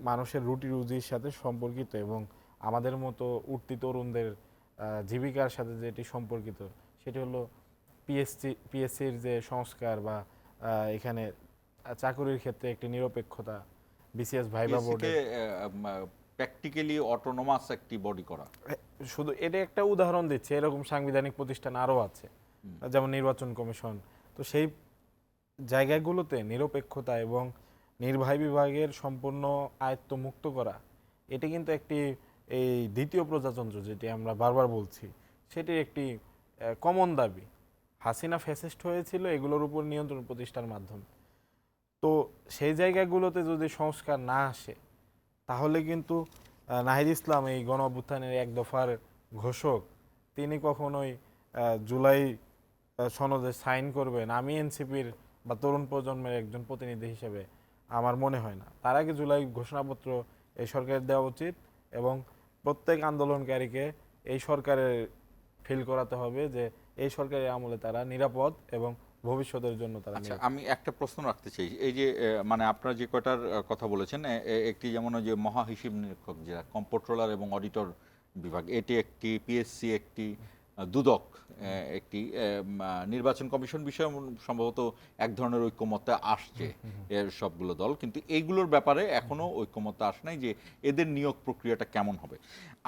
মানুষের রুটি রুজির সাথে সম্পর্কিত এবং আমাদের মতো উঠতি তরুণদের জীবিকার সাথে যেটি সম্পর্কিত সেটি হলো পিএসসির যে সংস্কার বা এখানে চাকরির ক্ষেত্রে একটি নিরপেক্ষতা, বিসিএস ভাইবা বোর্ডে প্র্যাকটিক্যালি অটোনোমাস একটি বডি করা। শুধু এটা একটা উদাহরণ দিচ্ছে, এরকম সাংবিধানিক প্রতিষ্ঠান আরও আছে, যেমন নির্বাচন কমিশন। তো সেই জায়গাগুলোতে নিরপেক্ষতা এবং নির্বাহী বিভাগের সম্পূর্ণ আয়ত্ত মুক্ত করা, এটি কিন্তু একটি এই দ্বিতীয় প্রজাতন্ত্র যেটি আমরা বারবার বলছি সেটির একটি কমন দাবি। হাসিনা ফ্যাসিস্ট হয়েছিল এগুলোর উপর নিয়ন্ত্রণ প্রতিষ্ঠার মাধ্যমে। তো সেই জায়গাগুলোতে যদি সংস্কার না আসে তাহলে কিন্তু নাহিদ ইসলাম এই গণ অভ্যুত্থানের এক দফার ঘোষক তিনি কখনোই জুলাই সনদে সাইন করবেন আমি এনসিপির বা তরুণ প্রজন্মের একজন প্রতিনিধি হিসেবে আমার মনে হয় না। তার আগে জুলাই ঘোষণাপত্র এই সরকারের দেওয়া উচিত এবং প্রত্যেক আন্দোলনকারীকে এই সরকারের ফিল করাতে হবে যে এই সরকারের আমলে তারা নিরাপদ এবং ভবিষ্যতের জন্য তারা আচ্ছা, নিরাপদ। আমি একটা প্রশ্ন রাখতে চাই। এই যে মানে আপনারা যে কয়টার কথা বলেছেন, একটি যেমন ওই যে মহা হিসাব নিরীক্ষক যেটা কম্পোট্রোলার এবং অডিটর বিভাগ, এটি একটি, পিএসসি একটি, দুদক একটি, নির্বাচন কমিশন বিষয়ে সম্ভবত এক ধরনের ঐক্যমতে আসছে এর সবগুলো দল, কিন্তু এইগুলোর ব্যাপারে এখনো ঐক্যমতে আসে নাই যে এদের নিয়োগ প্রক্রিয়াটা কেমন হবে।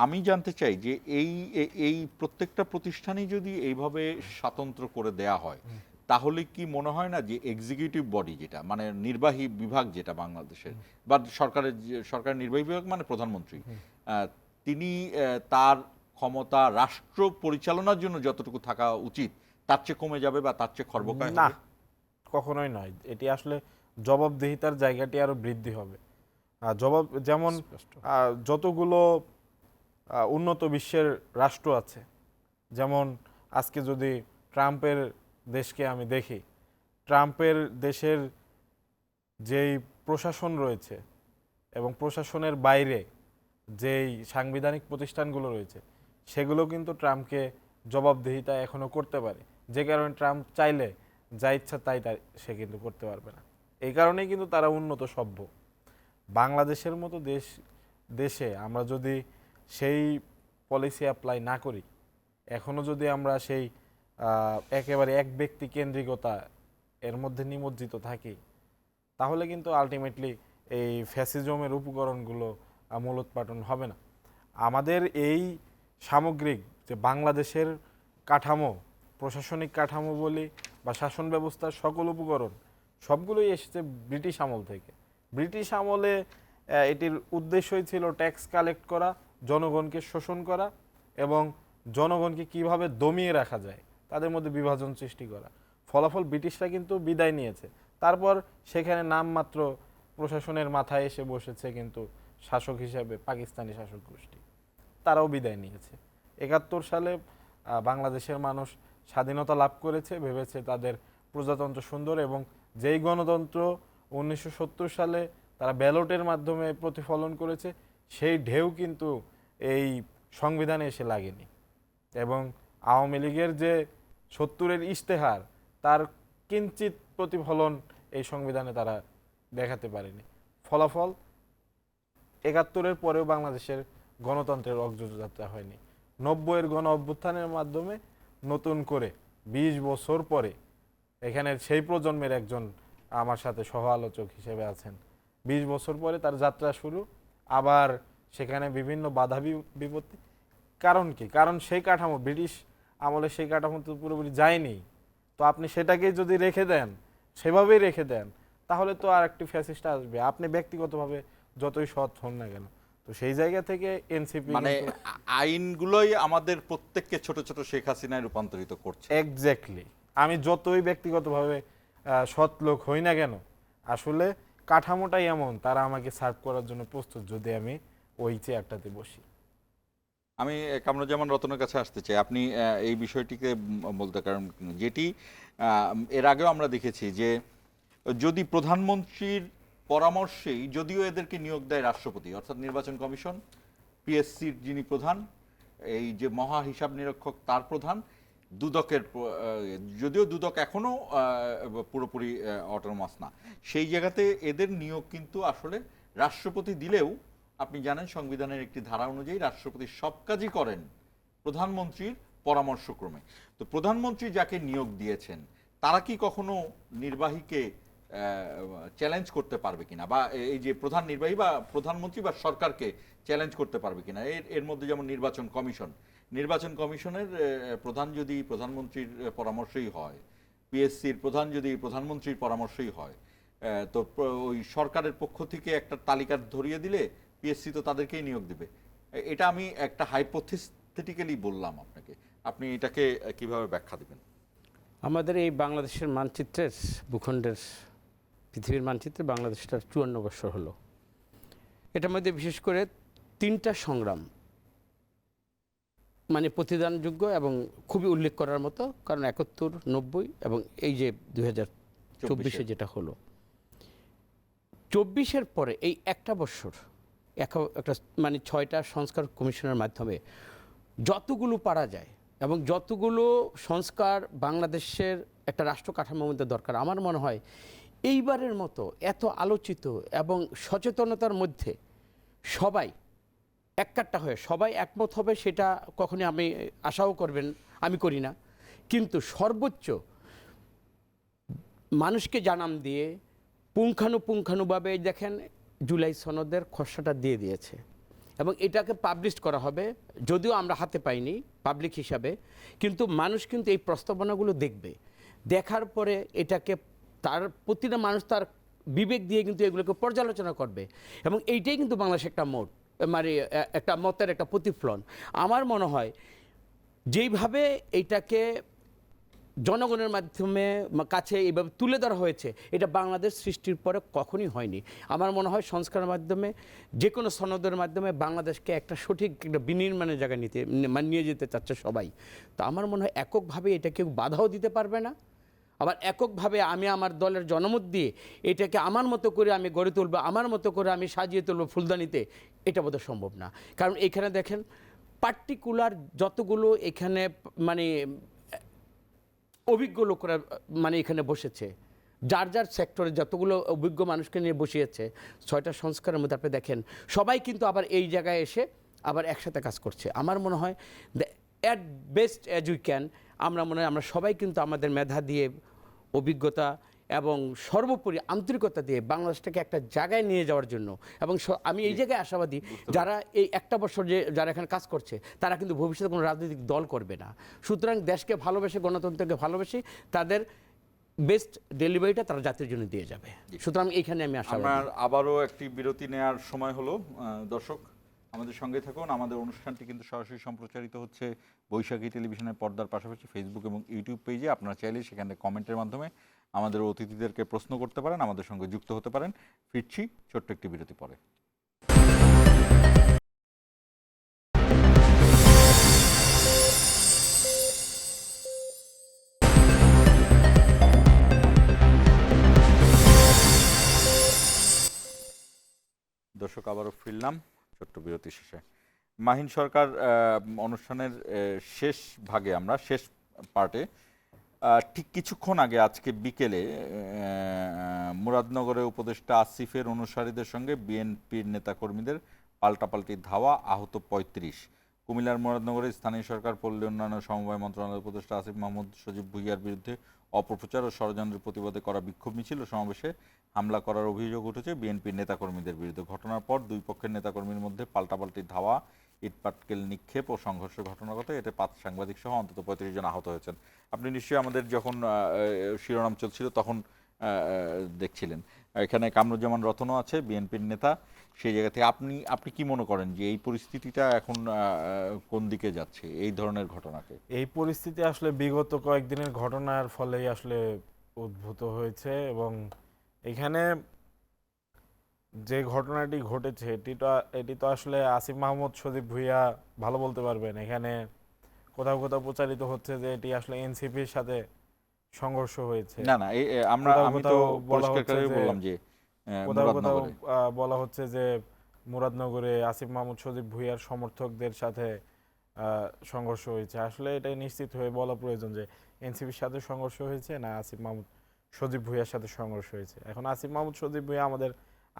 আমি জানতে চাই যে এই প্রত্যেকটা প্রতিষ্ঠানই যদি এইভাবে স্বাতন্ত্র করে দেয়া হয়, তাহলে কি মনে হয় না যে এক্সিকিউটিভ বডি যেটা মানে নির্বাহী বিভাগ যেটা বাংলাদেশের বা সরকারের নির্বাহী বিভাগ মানে প্রধানমন্ত্রী, তিনি তার ক্ষমতা রাষ্ট্র পরিচালনার জন্য যতটুকু থাকা উচিত তার চেয়ে কমে যাবে বা তার চেয়ে খর্বকায় না, হবে? কখনোই নয়। এটি আসলে জবাবদিহিতার জায়গাটি আরো বৃদ্ধি হবে। জবাব যেমন যতগুলো উন্নত বিশ্বের রাষ্ট্র আছে, যেমন আজকে যদি ট্রাম্পের দেশকে আমি দেখি, ট্রাম্পের দেশের যেই প্রশাসন রয়েছে এবং প্রশাসনের বাইরে যেই সাংবিধানিক প্রতিষ্ঠানগুলো রয়েছে সেগুলো কিন্তু ট্রাম্পকে জবাবদিহিতা এখনো করতে পারে, যে কারণে ট্রাম্প চাইলে যা ইচ্ছা তাই সে কিন্তু করতে পারবে না। এই কারণেই কিন্তু তারা উন্নত সভ্য। বাংলাদেশের মতো দেশে আমরা যদি সেই পলিসি অ্যাপ্লাই না করি, এখনো যদি আমরা সেই একেবারে এক ব্যক্তি কেন্দ্রিকতা এর মধ্যে নিমজ্জিত থাকি, তাহলে কিন্তু আলটিমেটলি এই ফ্যাসিজমের উপকরণগুলো মূলোৎপাটন হবে না। আমাদের এই সামগ্রিক যে বাংলাদেশের কাঠামো, প্রশাসনিক কাঠামো বলি বা শাসন ব্যবস্থার সকল উপকরণ সবগুলোই এসেছে ব্রিটিশ আমল থেকে। ব্রিটিশ আমলে এটির উদ্দেশ্যই ছিল ট্যাক্স কালেক্ট করা, জনগণকে শোষণ করা এবং জনগণকে কিভাবে দমিয়ে রাখা যায় তাদের মধ্যে বিভাজন সৃষ্টি করা। ফলাফল ব্রিটিশরা কিন্তু বিদায় নিয়েছে, তারপর সেখানে নামমাত্র প্রশাসনের মাথায় এসে বসেছে কিন্তু শাসক হিসেবে পাকিস্তানি শাসক গোষ্ঠী, তারাও বিদায় নিয়েছে। ৭১ সালে বাংলাদেশের মানুষ স্বাধীনতা লাভ করেছে, ভেবেছে তাদের প্রজাতন্ত্র সুন্দর, এবং যেই গণতন্ত্র ১৯৭০ সালে তারা ব্যালটের মাধ্যমে প্রতিফলন করেছে সেই ঢেউ কিন্তু এই সংবিধানে এসে লাগেনি। এবং আওয়ামী লীগের যে ৭০-এর ইশতেহার তার কিঞ্চিত প্রতিফলন এই সংবিধানে তারা দেখাতে পারেনি। ফলাফল ৭১-এর পরেও বাংলাদেশের গণতন্ত্রের অগ্রযাত্রা হয়নি। ৯০-এর গণ অভ্যুত্থানের মাধ্যমে নতুন করে ২০ বছর পরে এখানে সেই প্রজন্মের একজন আমার সাথে সহ আলোচক হিসেবে আছেন, ২০ বছর পরে তার যাত্রা শুরু, আবার সেখানে বিভিন্ন বাধা বিপত্তি। কারণ কি? কারণ সেই কাঠামো ব্রিটিশ আমলে সেই কাঠামো তো পুরোপুরি যায়নি। তো আপনি সেটাকেই যদি রেখে দেন, সেভাবেই রেখে দেন, তাহলে তো আর একটি ফ্যাসিস্ট আসবে, আপনি ব্যক্তিগতভাবে যতই সৎ হন না কেন। তো সেই জায়গা থেকে এনসিপি মানে আইনগুলোই আমাদের প্রত্যেককে ছোট ছোট শেখ হাসিনায় রূপান্তরিত করছে। এক্স্যাক্টলি, আমি যতই ব্যক্তিগতভাবে সৎ লোক হই না কেন, আসলে কাঠামোটাই এমন তারা আমাকে সার্ভ করার জন্য প্রস্তুত যদি আমি ওই চেয়ারটাতে বসি। আমি কামরুজ্জামান রতনের কাছে আসতে চাই, আপনি এই বিষয়টিকে বলতে, কারণ যেটি এর আগেও আমরা দেখেছি যে যদি প্রধানমন্ত্রীর পরামর্শেই, যদিও এদেরকে নিয়োগ দেয় রাষ্ট্রপতি অর্থাৎ নির্বাচন কমিশন, পিএসসির যিনি প্রধান, এই যে মহা হিসাব নিরীক্ষক তার প্রধান, দুদকের যদিও দুদক এখনো পুরোপুরি অটোনমাস না, সেই জায়গাতে এদের নিয়োগ কিন্তু আসলে রাষ্ট্রপতি দিলেও আপনি জানেন সংবিধানের একটি ধারা অনুযায়ী রাষ্ট্রপতি সব কাজই করেন প্রধানমন্ত্রীর পরামর্শক্রমে। তো প্রধানমন্ত্রী যাকে নিয়োগ দিয়েছেন তারা কি কখনো নির্বাহীকে চ্যালেঞ্জ করতে পারবে কিনা, বা এই যে প্রধান নির্বাহী বা প্রধানমন্ত্রী বা সরকারকে চ্যালেঞ্জ করতে পারবে কিনা? এর মধ্যে যেমন নির্বাচন কমিশনের প্রধান যদি প্রধানমন্ত্রীর পরামর্শই হয়, পিএসসির প্রধান যদি প্রধানমন্ত্রীর পরামর্শই হয়, তো ওই সরকারের পক্ষ থেকে একটা তালিকা ধরিয়ে দিলে পিএসসি তো তাদেরকেই নিয়োগ দিবে। এটা আমি একটা হাইপোথেটিক্যালি বললাম আপনাকে, আপনি এটাকে কিভাবে ব্যাখ্যা দিবেন? আমাদের এই বাংলাদেশের মানচিত্রের, ভূখণ্ডের পৃথিবীর মানচিত্রে বাংলাদেশটার ৫৪ বছর হলো। এটার মধ্যে বিশেষ করে ৩টা সংগ্রাম মানে প্রতিদানযোগ্য এবং খুবই উল্লেখ করার মতো, কারণ 71, 90 এবং এই যে 2024 যেটা হলো, 24-এর পরে এই একটা বছর একটা মানে 6টা সংস্কার কমিশনের মাধ্যমে যতগুলো পারা যায় এবং যতগুলো সংস্কার বাংলাদেশের একটা রাষ্ট্র কাঠামোর মধ্যে দরকার, আমার মনে হয় এইবারের মতো এত আলোচিত এবং সচেতনতার মধ্যে সবাই এককাট্টা হয়ে সবাই একমত হবে, সেটা কখনই আমি আশাও করবেন, আমি করি না। কিন্তু সর্বোচ্চ মানুষকে জানান দিয়ে পুঙ্খানুপুঙ্খানুভাবে দেখেন জুলাই সনদের খসড়াটা দিয়ে দিয়েছে এবং এটাকে পাবলিশ করা হবে, যদিও আমরা হাতে পাইনি পাবলিক হিসাবে, কিন্তু মানুষ কিন্তু এই প্রস্তাবনাগুলো দেখবে, দেখার পরে এটাকে তার প্রতিটা মানুষ তার বিবেক দিয়ে কিন্তু এগুলোকে পর্যালোচনা করবে এবং এইটাই কিন্তু বাংলাদেশ একটা মোট মানে একটা মতের একটা প্রতিফলন। আমার মনে হয় যেইভাবে এইটাকে জনগণের মাধ্যমে কাছে এইভাবে তুলে ধরা হয়েছে, এটা বাংলাদেশ সৃষ্টির পরে কখনই হয়নি। আমার মনে হয় সংস্কারের মাধ্যমে যে কোনো সনদের মাধ্যমে বাংলাদেশকে একটা সঠিক একটা বিনির্মাণের জায়গায় নিয়ে যেতে চাচ্ছে সবাই। তো আমার মনে হয় এককভাবে এটা কেউ বাধাও দিতে পারবে না, আবার এককভাবে আমি আমার দলের জনমত দিয়ে এটাকে আমার মতো করে আমি গড়ে তুলবো, আমার মতো করে আমি সাজিয়ে তুলবো ফুলদানিতে, এটা বোধহয় সম্ভব না। কারণ এখানে দেখেন পার্টিকুলার যতগুলো এখানে মানে অভিজ্ঞ লোকরা মানে এখানে বসেছে, যার যার সেক্টরে যতগুলো অভিজ্ঞ মানুষকে নিয়ে বসিয়েছে 6টা সংস্কারের মধ্যে আপনি দেখেন সবাই কিন্তু আবার এই জায়গায় এসে আবার একসাথে কাজ করছে। আমার মনে হয় at best as we can আমরা মনে হয় আমরা সবাই কিন্তু আমাদের মেধা দিয়ে, অভিজ্ঞতা এবং সর্বোপরি আন্তরিকতা দিয়ে বাংলাদেশটাকে একটা জায়গায় নিয়ে যাওয়ার জন্য, এবং আমি এই জায়গায় আশাবাদী যারা এই একটা বছর যারা এখানে কাজ করছে তারা কিন্তু ভবিষ্যতে কোনো রাজনৈতিক দল করবে না। সুতরাং দেশকে ভালোবেসে, গণতন্ত্রকে ভালোবেসে তাদের বেস্ট ডেলিভারিটা তারা জাতির জন্য দিয়ে যাবে। সুতরাং এইখানে আমি আশাবাদী। আমার আবারও একটি বিরতি নেওয়ার সময় হলো। দর্শক আমাদের সঙ্গে থাকুন। আমাদের অনুষ্ঠানটি কিন্তু সরাসরি সম্প্রচারিত হচ্ছে বৈশাখী টেলিভিশনের পর্দার পাশাপাশি ফেসবুক এবং ইউটিউব পেজে। আপনারা চাইলে সেখানে কমেন্টের মাধ্যমে আমাদের অতিথিদেরকে প্রশ্ন করতে পারেন, আমাদের সঙ্গে যুক্ত হতে পারেন। ফিরছি ছোট্ট একটি বিরতি পরে। দর্শক আবারও ফিরলাম ছোট্ট বিরতি শেষে। মাহিন সরকার, অনুষ্ঠানের শেষ ভাগে আমরা শেষ পার্টে ঠিক কিছুক্ষণ আগে আজকে বিকেলে মুরাদনগরে উপদেষ্টা আসিফের অনুসারীদের সঙ্গে বিএনপির নেতাকর্মীদের পাল্টাপাল্টি ধাওয়া, আহত 35। কুমিল্লার মুরাদনগরে স্থানীয় সরকার পল্লী উন্নয়ন ও সমবায় মন্ত্রণালয়ের উপদেষ্টা আসিফ মাহমুদ সজীব ভুঁইয়ার বিরুদ্ধে অপপ্রচার ও ষড়যন্ত্রের প্রতিবাদে করা বিক্ষোভ মিছিল ও সমাবেশে হামলা করার অভিযোগ উঠেছে বিএনপির নেতাকর্মীদের বিরুদ্ধে। ঘটনার পর দুই পক্ষের নেতাকর্মীর মধ্যে পাল্টাপাল্টি ধাওয়া, ইটপাটকেল নিক্ষেপ ও সংঘর্ষের ঘটনা ঘটে। এতে 5 সাংবাদিক সহ অন্তত 35 জন আহত হয়েছেন। আপনি নিশ্চয়ই আমাদের যখন শিরোনাম চলছিল তখন দেখছিলেন। এখানে কামরুজ্জামান রতনও আছে, বিএনপির নেতা। সেই জায়গা থেকে আপনি কি মনে করেন যে এই পরিস্থিতিটা এখন কোন দিকে যাচ্ছে এই ধরনের ঘটনাকে? এই পরিস্থিতি আসলে বিগত কয়েকদিনের ঘটনার ফলেই আসলে উদ্ভূত হয়েছে এবং এখানে যে ঘটনাটি ঘটেছে এটি তো আসলে আসিফ মাহমুদ সজীব ভুঁইয়া ভালো বলতে পারবেন। এখানে কোথাও কোথাও প্রচারিত হচ্ছে যে এটি আসলে এনসিপির সাথে সংঘর্ষ হয়েছে। না না, আমি তো পরিষ্কার করে বললাম যে কোথাও কোথাও বলা হচ্ছে যে মুরাদনগরে আসিফ মাহমুদ সজীব ভুঁইয়ার সমর্থকদের সাথে সংঘর্ষ হয়েছে। আসলে এটা নিশ্চিত হয়ে বলা প্রয়োজন যে এনসিপির সাথে সংঘর্ষ হয়েছে না আসিফ মাহমুদ সজীব ভুঁইয়ার সাথে সংঘর্ষ হয়েছে। এখন আসিফ মাহমুদ সজীব ভুঁইয়া আমাদের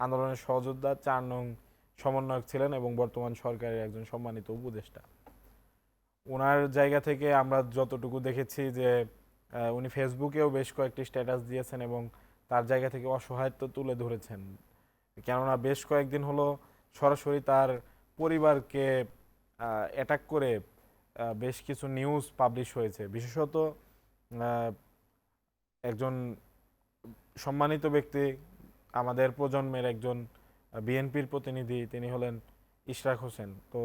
আন্দোলনের সহযোদ্ধা 4 নং সমন্বয়ক ছিলেন এবং বর্তমান সরকারের একজন সম্মানিত উপদেষ্টা। ওনার জায়গা থেকে আমরা যতটুকু দেখেছি যে উনি ফেসবুকেও বেশ কয়েকটি স্ট্যাটাস দিয়েছেন এবং তার জায়গা থেকে অসহায়ত্ব তুলে ধরেছেন। কেননা বেশ কয়েকদিন হলো সরাসরি তার পরিবারকে অ্যাটাক করে বেশ কিছু নিউজ পাবলিশ হয়েছে। বিশেষত একজন সম্মানিত ব্যক্তি, আমাদের প্রজন্মের একজন বিএনপির প্রতিনিধি, তিনি হলেন ইশরাক হোসেন। তো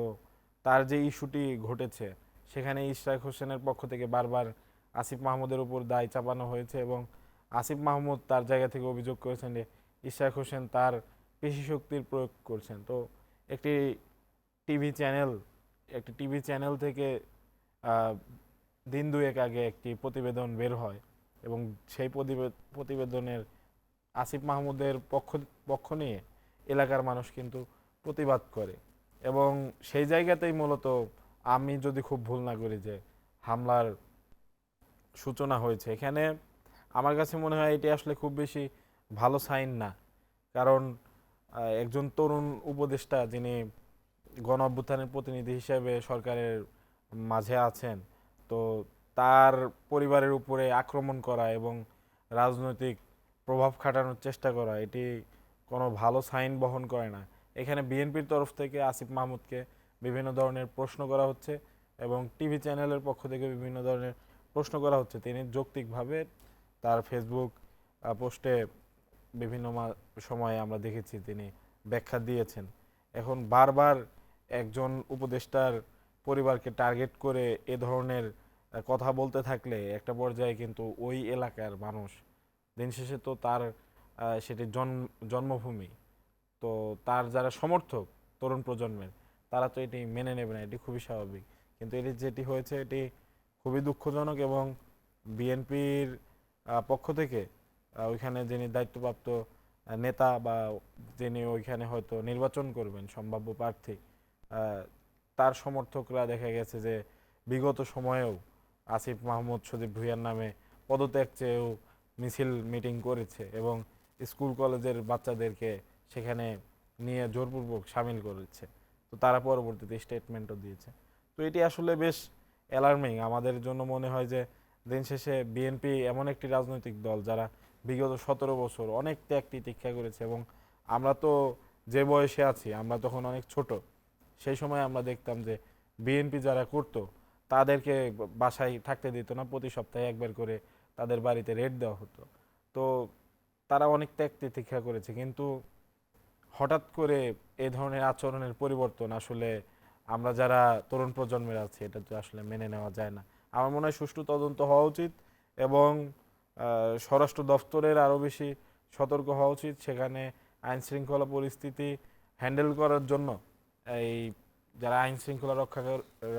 তার যে ইস্যুটি ঘটেছে সেখানে ইশরাক হোসেনের পক্ষ থেকে বারবার আসিফ মাহমুদের উপর দায় চাপানো হয়েছে এবং আসিফ মাহমুদ তার জায়গা থেকে অভিযোগ করেছেন যে ইশরাক হোসেন তার পেশি শক্তির প্রয়োগ করছেন। তো একটি টিভি চ্যানেল থেকে দিন দুয়েক আগে একটি প্রতিবেদন বের হয় এবং সেই প্রতিবেদনের আসিফ মাহমুদের পক্ষ নিয়ে এলাকার মানুষ কিন্তু প্রতিবাদ করে এবং সেই জায়গাতেই মূলত, আমি যদি খুব ভুল না করি, যে হামলার সূচনা হয়েছে। এখানে আমার কাছে মনে হয় এটি আসলে খুব বেশি ভালো সাইন না, কারণ একজন তরুণ উপদেষ্টা যিনি গণ অভ্যুত্থানের প্রতিনিধি হিসেবে সরকারের মাঝে আছেন, তো তার পরিবারের উপরে আক্রমণ করা এবং রাজনৈতিক প্রভাব খাটানোর চেষ্টা করা, এটি কোনো ভালো সাইন বহন করে না। এখানে বিএনপির তরফ থেকে আসিফ মাহমুদকে বিভিন্ন ধরনের প্রশ্ন করা হচ্ছে এবং টিভি চ্যানেলের পক্ষ থেকে বিভিন্ন ধরনের প্রশ্ন করা হচ্ছে। তিনি যৌক্তিকভাবে তার ফেসবুক পোস্টে বিভিন্ন সময়ে আমরা দেখেছি তিনি ব্যাখ্যা দিয়েছেন। এখন বারবার একজন উপদেষ্টার পরিবারকে টার্গেট করে এ ধরনের কথা বলতে থাকলে একটা পর্যায়ে কিন্তু ওই এলাকার মানুষ, দিন শেষে তো তার সেটি জন্মভূমি, তো তার যারা সমর্থক তরুণ প্রজন্মের, তারা তো এটি মেনে নেবে না, এটি খুবই স্বাভাবিক। কিন্তু এটি যেটি হয়েছে এটি খুবই দুঃখজনক এবং বিএনপির পক্ষ থেকে ওইখানে যিনি দায়িত্বপ্রাপ্ত নেতা বা যিনি ওইখানে হয়তো নির্বাচন করবেন সম্ভাব্য প্রার্থী, তার সমর্থকরা দেখা গেছে যে বিগত সময়েও আসিফ মাহমুদ সজীব ভুঁইয়ার নামে পদত্যাগ চেয়েও মিছিল মিটিং করেছে এবং স্কুল কলেজের বাচ্চাদেরকে সেখানে নিয়ে জোরপূর্বক সামিল করেছে। তো তারা পরবর্তীতে স্টেটমেন্টও দিয়েছে। তো এটি আসলে বেশ অ্যালার্মিং। আমাদের জন্য মনে হয় যে দিন শেষে বিএনপি এমন একটি রাজনৈতিক দল যারা বিগত 17 বছর অনেক ত্যাগ তিতিক্ষা করেছে এবং আমরা তো যে বয়সে আছি আমরা তখন অনেক ছোট, সেই সময় আমরা দেখতাম যে বিএনপি যারা করতো তাদেরকে বাসায় থাকতে দিত না, প্রতি সপ্তাহে একবার করে তাদের বাড়িতে রেড দেওয়া হতো। তো তারা অনেক ত্যাগ তিতিক্ষা করেছে, কিন্তু হঠাৎ করে এই ধরনের আচরণের পরিবর্তন আসলে আমরা যারা তরুণ প্রজন্মের আছি এটা তো আসলে মেনে নেওয়া যায় না। আমার মনে হয় সুষ্ঠু তদন্ত হওয়া উচিত এবং স্বরাষ্ট্র দপ্তরের আরও বেশি সতর্ক হওয়া উচিত। সেখানে আইন শৃঙ্খলা পরিস্থিতি হ্যান্ডেল করার জন্য এই যারা আইন শৃঙ্খলা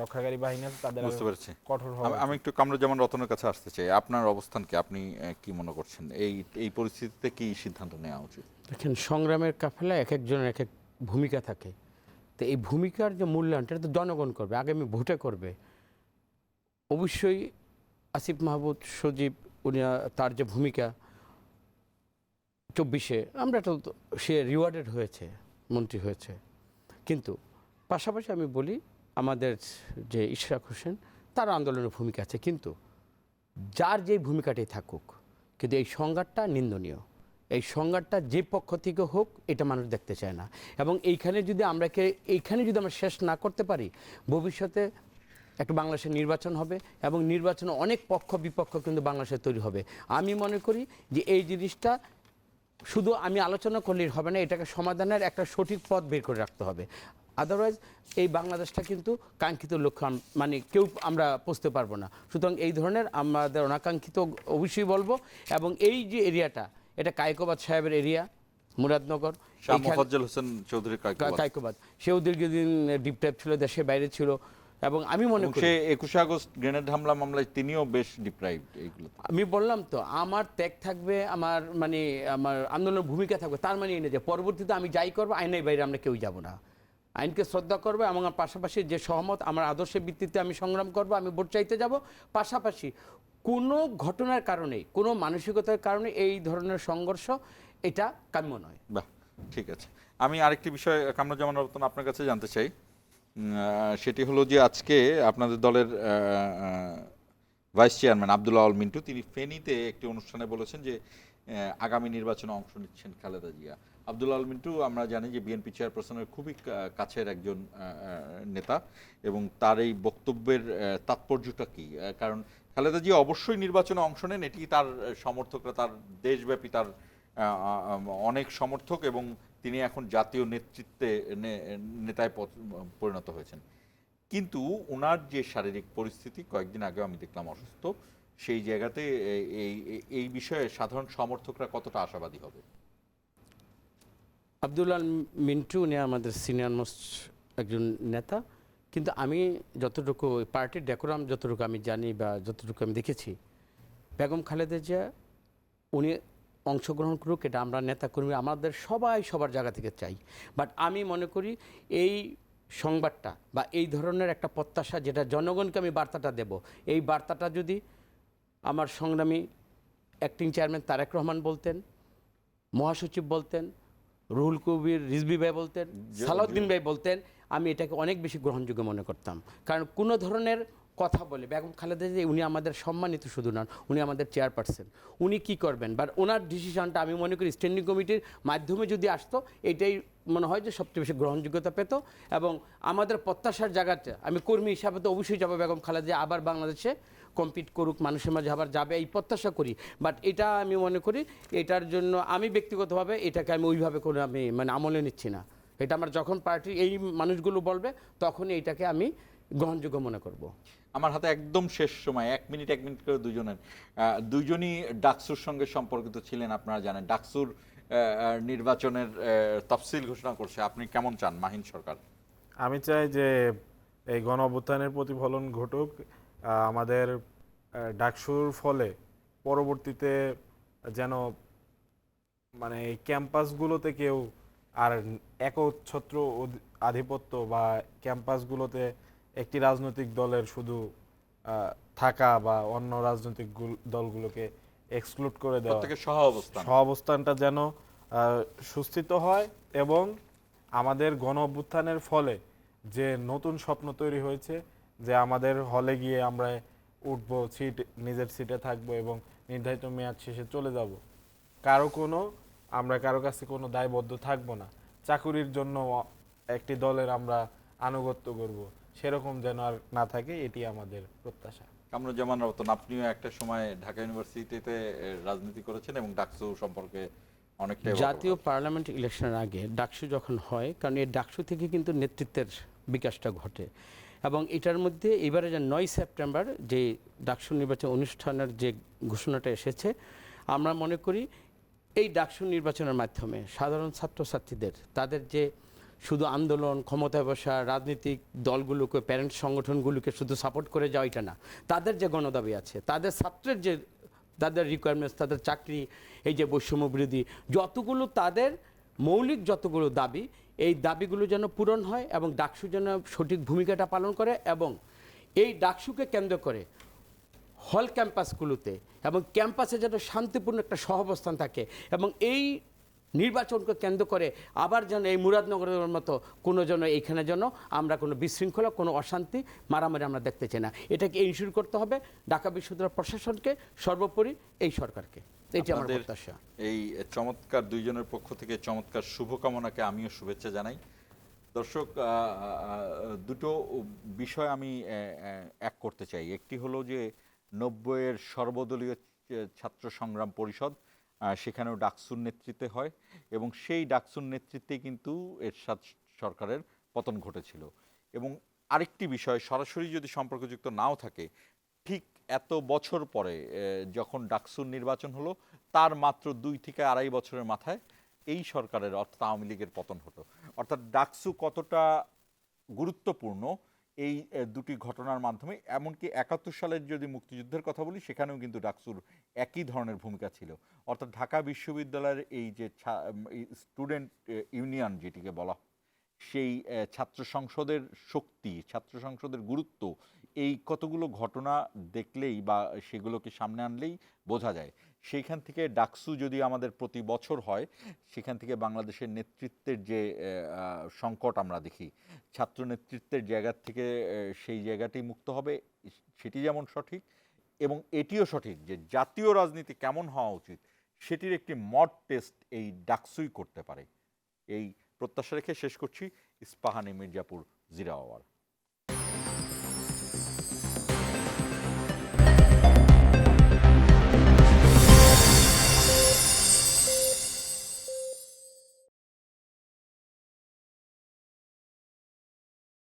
রক্ষাকারী বাহিনী আছে তাদের বুঝতে পেরেছি। কঠোর হওয়া আমি একটু কামরুজ্জামান রতনের কাছে আসতে চাই। আপনার অবস্থান কি, আপনি কি মনে করছেন এই পরিস্থিতিতে কি সিদ্ধান্ত নেওয়া উচিত? দেখেন, সংগ্রামের কাফেলায় এক একজনের এক এক ভূমিকা থাকে। তো এই ভূমিকার যে মূল্যায়নটা এটা তো জনগণ করবে, আগামী ভোটে করবে। অবশ্যই আসিফ মাহমুদ সজীব উনি তার যে ভূমিকা 24-এ আমরা তো সে রিওয়ার্ডেড হয়েছে, মন্ত্রী হয়েছে, কিন্তু পাশাপাশি আমি বলি আমাদের যে ইশরাক হোসেন তার আন্দোলনের ভূমিকা আছে, কিন্তু যার যেই ভূমিকাটাই থাকুক, কিন্তু এই সংঘাতটা নিন্দনীয়। এই সংঘাতটা যে পক্ষ থেকে হোক এটা মানুষ দেখতে চায় না এবং এইখানে যদি আমরা শেষ না করতে পারি, ভবিষ্যতে একটা বাংলাদেশের নির্বাচন হবে এবং নির্বাচনে অনেক পক্ষ বিপক্ষ কিন্তু বাংলাদেশে তৈরি হবে। আমি মনে করি যে এই জিনিসটা শুধু আমি আলোচনা করলেই হবে না, এটাকে সমাধানের একটা সঠিক পথ বের করে রাখতে হবে। আদারওয়াইজ এই বাংলাদেশটা কিন্তু কাঙ্ক্ষিত লক্ষ্য মানে কেউ আমরা পৌঁছতে পারবো না। সুতরাং এই ধরনের আমাদের অনাকাঙ্ক্ষিত অবশ্যই বলবো। এবং এই যে এরিয়াটা, এটা কায়কোবাদ সাহেবের এরিয়া, মুরাদনগর, শাহ মোফাজ্জল হোসেন চৌধুরী কায়কোবাদ। সেও দীর্ঘদিন ডিপটাইপ ছিল, দেশের বাইরে ছিল এবং আমি মনে করি 21 আগস্ট গ্রেনেড হামলা মামলায় তিনিও বেশ ডিপ্রাইভড। এইগুলো আমি বললাম তো আমার ত্যাগ থাকবে, আমার আন্দোলনের ভূমিকা থাকবে, তার মানে এই না যে পরবর্তীতে আমি যাই করবো আইনের বাইরে আমরা কেউ যাব না। আইনকে শ্রদ্ধা করবো এবং আমার পাশাপাশি যে সহমত আমার আদর্শের ভিত্তিতে আমি সংগ্রাম করব, আমি ভোট চাইতে যাব। পাশাপাশি কোনো ঘটনার কারণে, কোনো মানসিকতার কারণে এই ধরনের সংঘর্ষ এটা কাম্য নয়। বাহ, ঠিক আছে। আমি আরেকটি বিষয় কামরুজ্জামান রতন আপনার কাছে জানতে চাই। সেটি হলো যে আজকে আপনাদের দলের ভাইস চেয়ারম্যান আব্দুল আউল মিন্টু তিনি ফেনীতে একটি অনুষ্ঠানে বলেছেন যে আগামী নির্বাচনে অংশ নিচ্ছেন খালেদা জিয়া। আব্দুল আউল মিন্টু আমরা জানি যে বিএনপি চেয়ারপারসনের খুবই কাছের একজন নেতা এবং তার এই বক্তব্যের তাৎপর্যটা কি? কারণ খালেদা জিয়া অবশ্যই নির্বাচনে অংশ নেন, এটি তার সমর্থকরা, তার দেশব্যাপী তার অনেক সমর্থক এবং তিনি এখন জাতীয় নেতৃত্বে নেতায় পরিণত হয়েছেন। কিন্তু ওনার যে শারীরিক পরিস্থিতি, কয়েকদিন আগে আমি দেখলাম অসুস্থ, সেই জায়গাতে এই বিষয়ে সাধারণ সমর্থকরা কতটা আশাবাদী হবে? আব্দুল আল মিন্টু উনি আমাদের সিনিয়র মোস্ট একজন নেতা, কিন্তু আমি যতটুকু পার্টির ডেকোরাম যতটুকু আমি জানি বা যতটুকু আমি দেখেছি, বেগম খালেদা জিয়া উনি অংশগ্রহণ করুক, এটা আমরা নেতাকর্মী আমাদের সবাই সবার জায়গা থেকে চাই। বাট আমি মনে করি এই সংবাদটা বা এই ধরনের একটা প্রত্যাশা, যেটা জনগণকে আমি বার্তাটা দেব, এই বার্তাটা যদি আমার সংগ্রামী অ্যাক্টিং চেয়ারম্যান তারেক রহমান বলতেন, মহাসচিব বলতেন, রুহুল কবির রিজভী ভাই বলতেন, সালাউদ্দিন ভাই বলতেন, আমি এটাকে অনেক বেশি গ্রহণযোগ্য মনে করতাম। কারণ কোনো ধরনের কথা বলে বেগম খালেদা জিয়া উনি আমাদের সম্মানিত শুধু নন, উনি আমাদের চেয়ারপারসন, উনি কি করবেন বা ওনার ডিসিশনটা আমি মনে করি স্ট্যান্ডিং কমিটির মাধ্যমে যদি আসতো, এটাই মনে হয় যে সবচেয়ে বেশি গ্রহণযোগ্যতা পেত। এবং আমাদের প্রত্যাশার জায়গাটা আমি কর্মী হিসাবে তো অবশ্যই যাবো, বেগম খালেদা জিয়া আবার বাংলাদেশে কম্পিট করুক, মানুষের মাঝে আবার যাবে, এই প্রত্যাশা করি। বাট এটা আমি মনে করি এটার জন্য আমি ব্যক্তিগতভাবে এটাকে আমি ওইভাবে করে আমি মানে আমলে নিচ্ছি না। এটা আমার যখন পার্টি এই মানুষগুলো বলবে তখনই এটাকে আমি গ্রহণযোগ্য মনে করব। আমার হাতে একদম শেষ সময়, এক মিনিট করে দুইজনই ডাকসুর সঙ্গে সম্পর্কিত ছিলেন। আপনারা জানেন ডাকসুর নির্বাচনের তফসিল ঘোষণা করছে। আপনি কেমন চান মাহিন সরকার? আমি চাই যে এই গণ অভ্যুত্থানের প্রতিফলন ঘটুক আমাদের ডাকসুর ফলে, পরবর্তীতে যেন মানে এই ক্যাম্পাসগুলোতে কেউ আর একচ্ছত্র আধিপত্য বা ক্যাম্পাসগুলোতে একটি রাজনৈতিক দলের শুধু থাকা বা অন্য রাজনৈতিক দলগুলোকে এক্সক্লুড করে দেওয়া, প্রত্যেকের সহ অবস্থানটা যেন সুস্থিত হয়। এবং আমাদের গণ অভ্যুত্থানের ফলে যে নতুন স্বপ্ন তৈরি হয়েছে যে আমাদের হলে গিয়ে আমরা উঠবো, সিট নিজের সিটে থাকবো এবং নির্ধারিত মেয়াদ শেষে চলে যাব, আমরা কারো কাছে কোনো দায়বদ্ধ থাকবো না, চাকুরির জন্য একটি দলের আমরা আনুগত্য করব, সেরকম যেন আর না থাকে, এটি আমাদের প্রত্যাশা। কামরুজ্জামান রতন, আপনিও একটা সময় ঢাকা ইউনিভার্সিটিতে রাজনীতি করেছেন এবং ডাকসু সম্পর্কে অনেকটাই জাতীয় পার্লামেন্ট ইলেকশনের আগে ডাকসু যখন হয়, কারণ এই ডাকসু থেকে কিন্তু নেতৃত্বের বিকাশটা ঘটে। এবং এটার মধ্যে এবারে যে 9 সেপ্টেম্বর যে ডাকসু নির্বাচন অনুষ্ঠানের যে ঘোষণাটা এসেছে, আমরা মনে করি এই ডাকসু নির্বাচনের মাধ্যমে সাধারণ ছাত্রছাত্রীদের তাদের যে শুধু আন্দোলন, ক্ষমতায় বসা, রাজনৈতিক দলগুলোকে, প্যারেন্ট সংগঠনগুলোকে শুধু সাপোর্ট করে যাওয়া এটা না, তাদের যে গণদাবি আছে, তাদের ছাত্রের যে তাদের রিকোয়ারমেন্টস, তাদের চাকরি, এই যে বৈষম্য বিরোধী যতগুলো তাদের মৌলিক যতগুলো দাবি, এই দাবিগুলো যেন পূরণ হয় এবং ডাকসু যেন সঠিক ভূমিকাটা পালন করে। এবং এই ডাকসুকে কেন্দ্র করে হল ক্যাম্পাসগুলোতে এবং ক্যাম্পাসে যেন শান্তিপূর্ণ একটা সহাবস্থান থাকে। এবং এই নির্বাচনকে কেন্দ্র করে আবার যেন এই মুরাদনগরের মতো কোনো যেন এইখানে যেন আমরা কোনো বিশৃঙ্খলা, কোনো অশান্তি, মারামারি আমরা দেখতে চাই না। এটাকে ইনশিওর করতে হবে ঢাকা বিশ্ববিদ্যালয় প্রশাসনকে, সর্বোপরি এই সরকারকে। এটি আমার প্রত্যাশা। এই চমৎকার দুইজনের পক্ষ থেকে চমৎকার শুভকামনাকে আমিও শুভেচ্ছা জানাই। দর্শক, দুটো বিষয় আমি এক করতে চাই। একটি হলো যে 90-এর সর্বদলীয় ছাত্র সংগ্রাম পরিষদ, সেখানেও ডাকসুর নেতৃত্বে হয় এবং সেই ডাকসুর নেতৃত্বে কিন্তু এরশাদ সরকারের পতন ঘটেছিল। এবং আরেকটি বিষয়, সরাসরি যদি সম্পর্কযুক্ত নাও থাকে, ঠিক এত বছর পরে যখন ডাকসুর নির্বাচন হলো, তার মাত্র 2 থেকে আড়াই বছরের মাথায় এই সরকারের অর্থাৎ আওয়ামী লীগের পতন হতো। অর্থাৎ ডাকসু কতটা গুরুত্বপূর্ণ এই দুটি ঘটনার মাধ্যমে। এমনকি 71 সালের যদি মুক্তিযুদ্ধের কথা বলি, সেখানেও কিন্তু ডাকসুর একই ধরনের ভূমিকা ছিল। অর্থাৎ ঢাকা বিশ্ববিদ্যালয়ের এই যে স্টুডেন্ট ইউনিয়ন যেটিকে বলা, সেই ছাত্র সংসদের শক্তি, ছাত্র সংসদের গুরুত্ব, এই কতগুলো ঘটনা দেখলেই বা সেগুলোকে সামনে আনলেই বোঝা যায়। সেইখান থেকে ডাকসু যদি আমাদের প্রতি বছর হয়, সেখান থেকে বাংলাদেশের নেতৃত্বের যে সংকট আমরা দেখি, ছাত্র নেতৃত্বের জায়গা থেকে সেই জায়গাটি মুক্ত হবে, সেটি যেমন সঠিক। এবং এটিও সঠিক যে জাতীয় রাজনীতি কেমন হওয়া উচিত, সেটির একটি মড টেস্ট এই ডাকসুই করতে পারে। এই প্রত্যাশা রেখে শেষ করছি। ইস্পাহানি, মির্জাপুর, জিরা আওয়ার।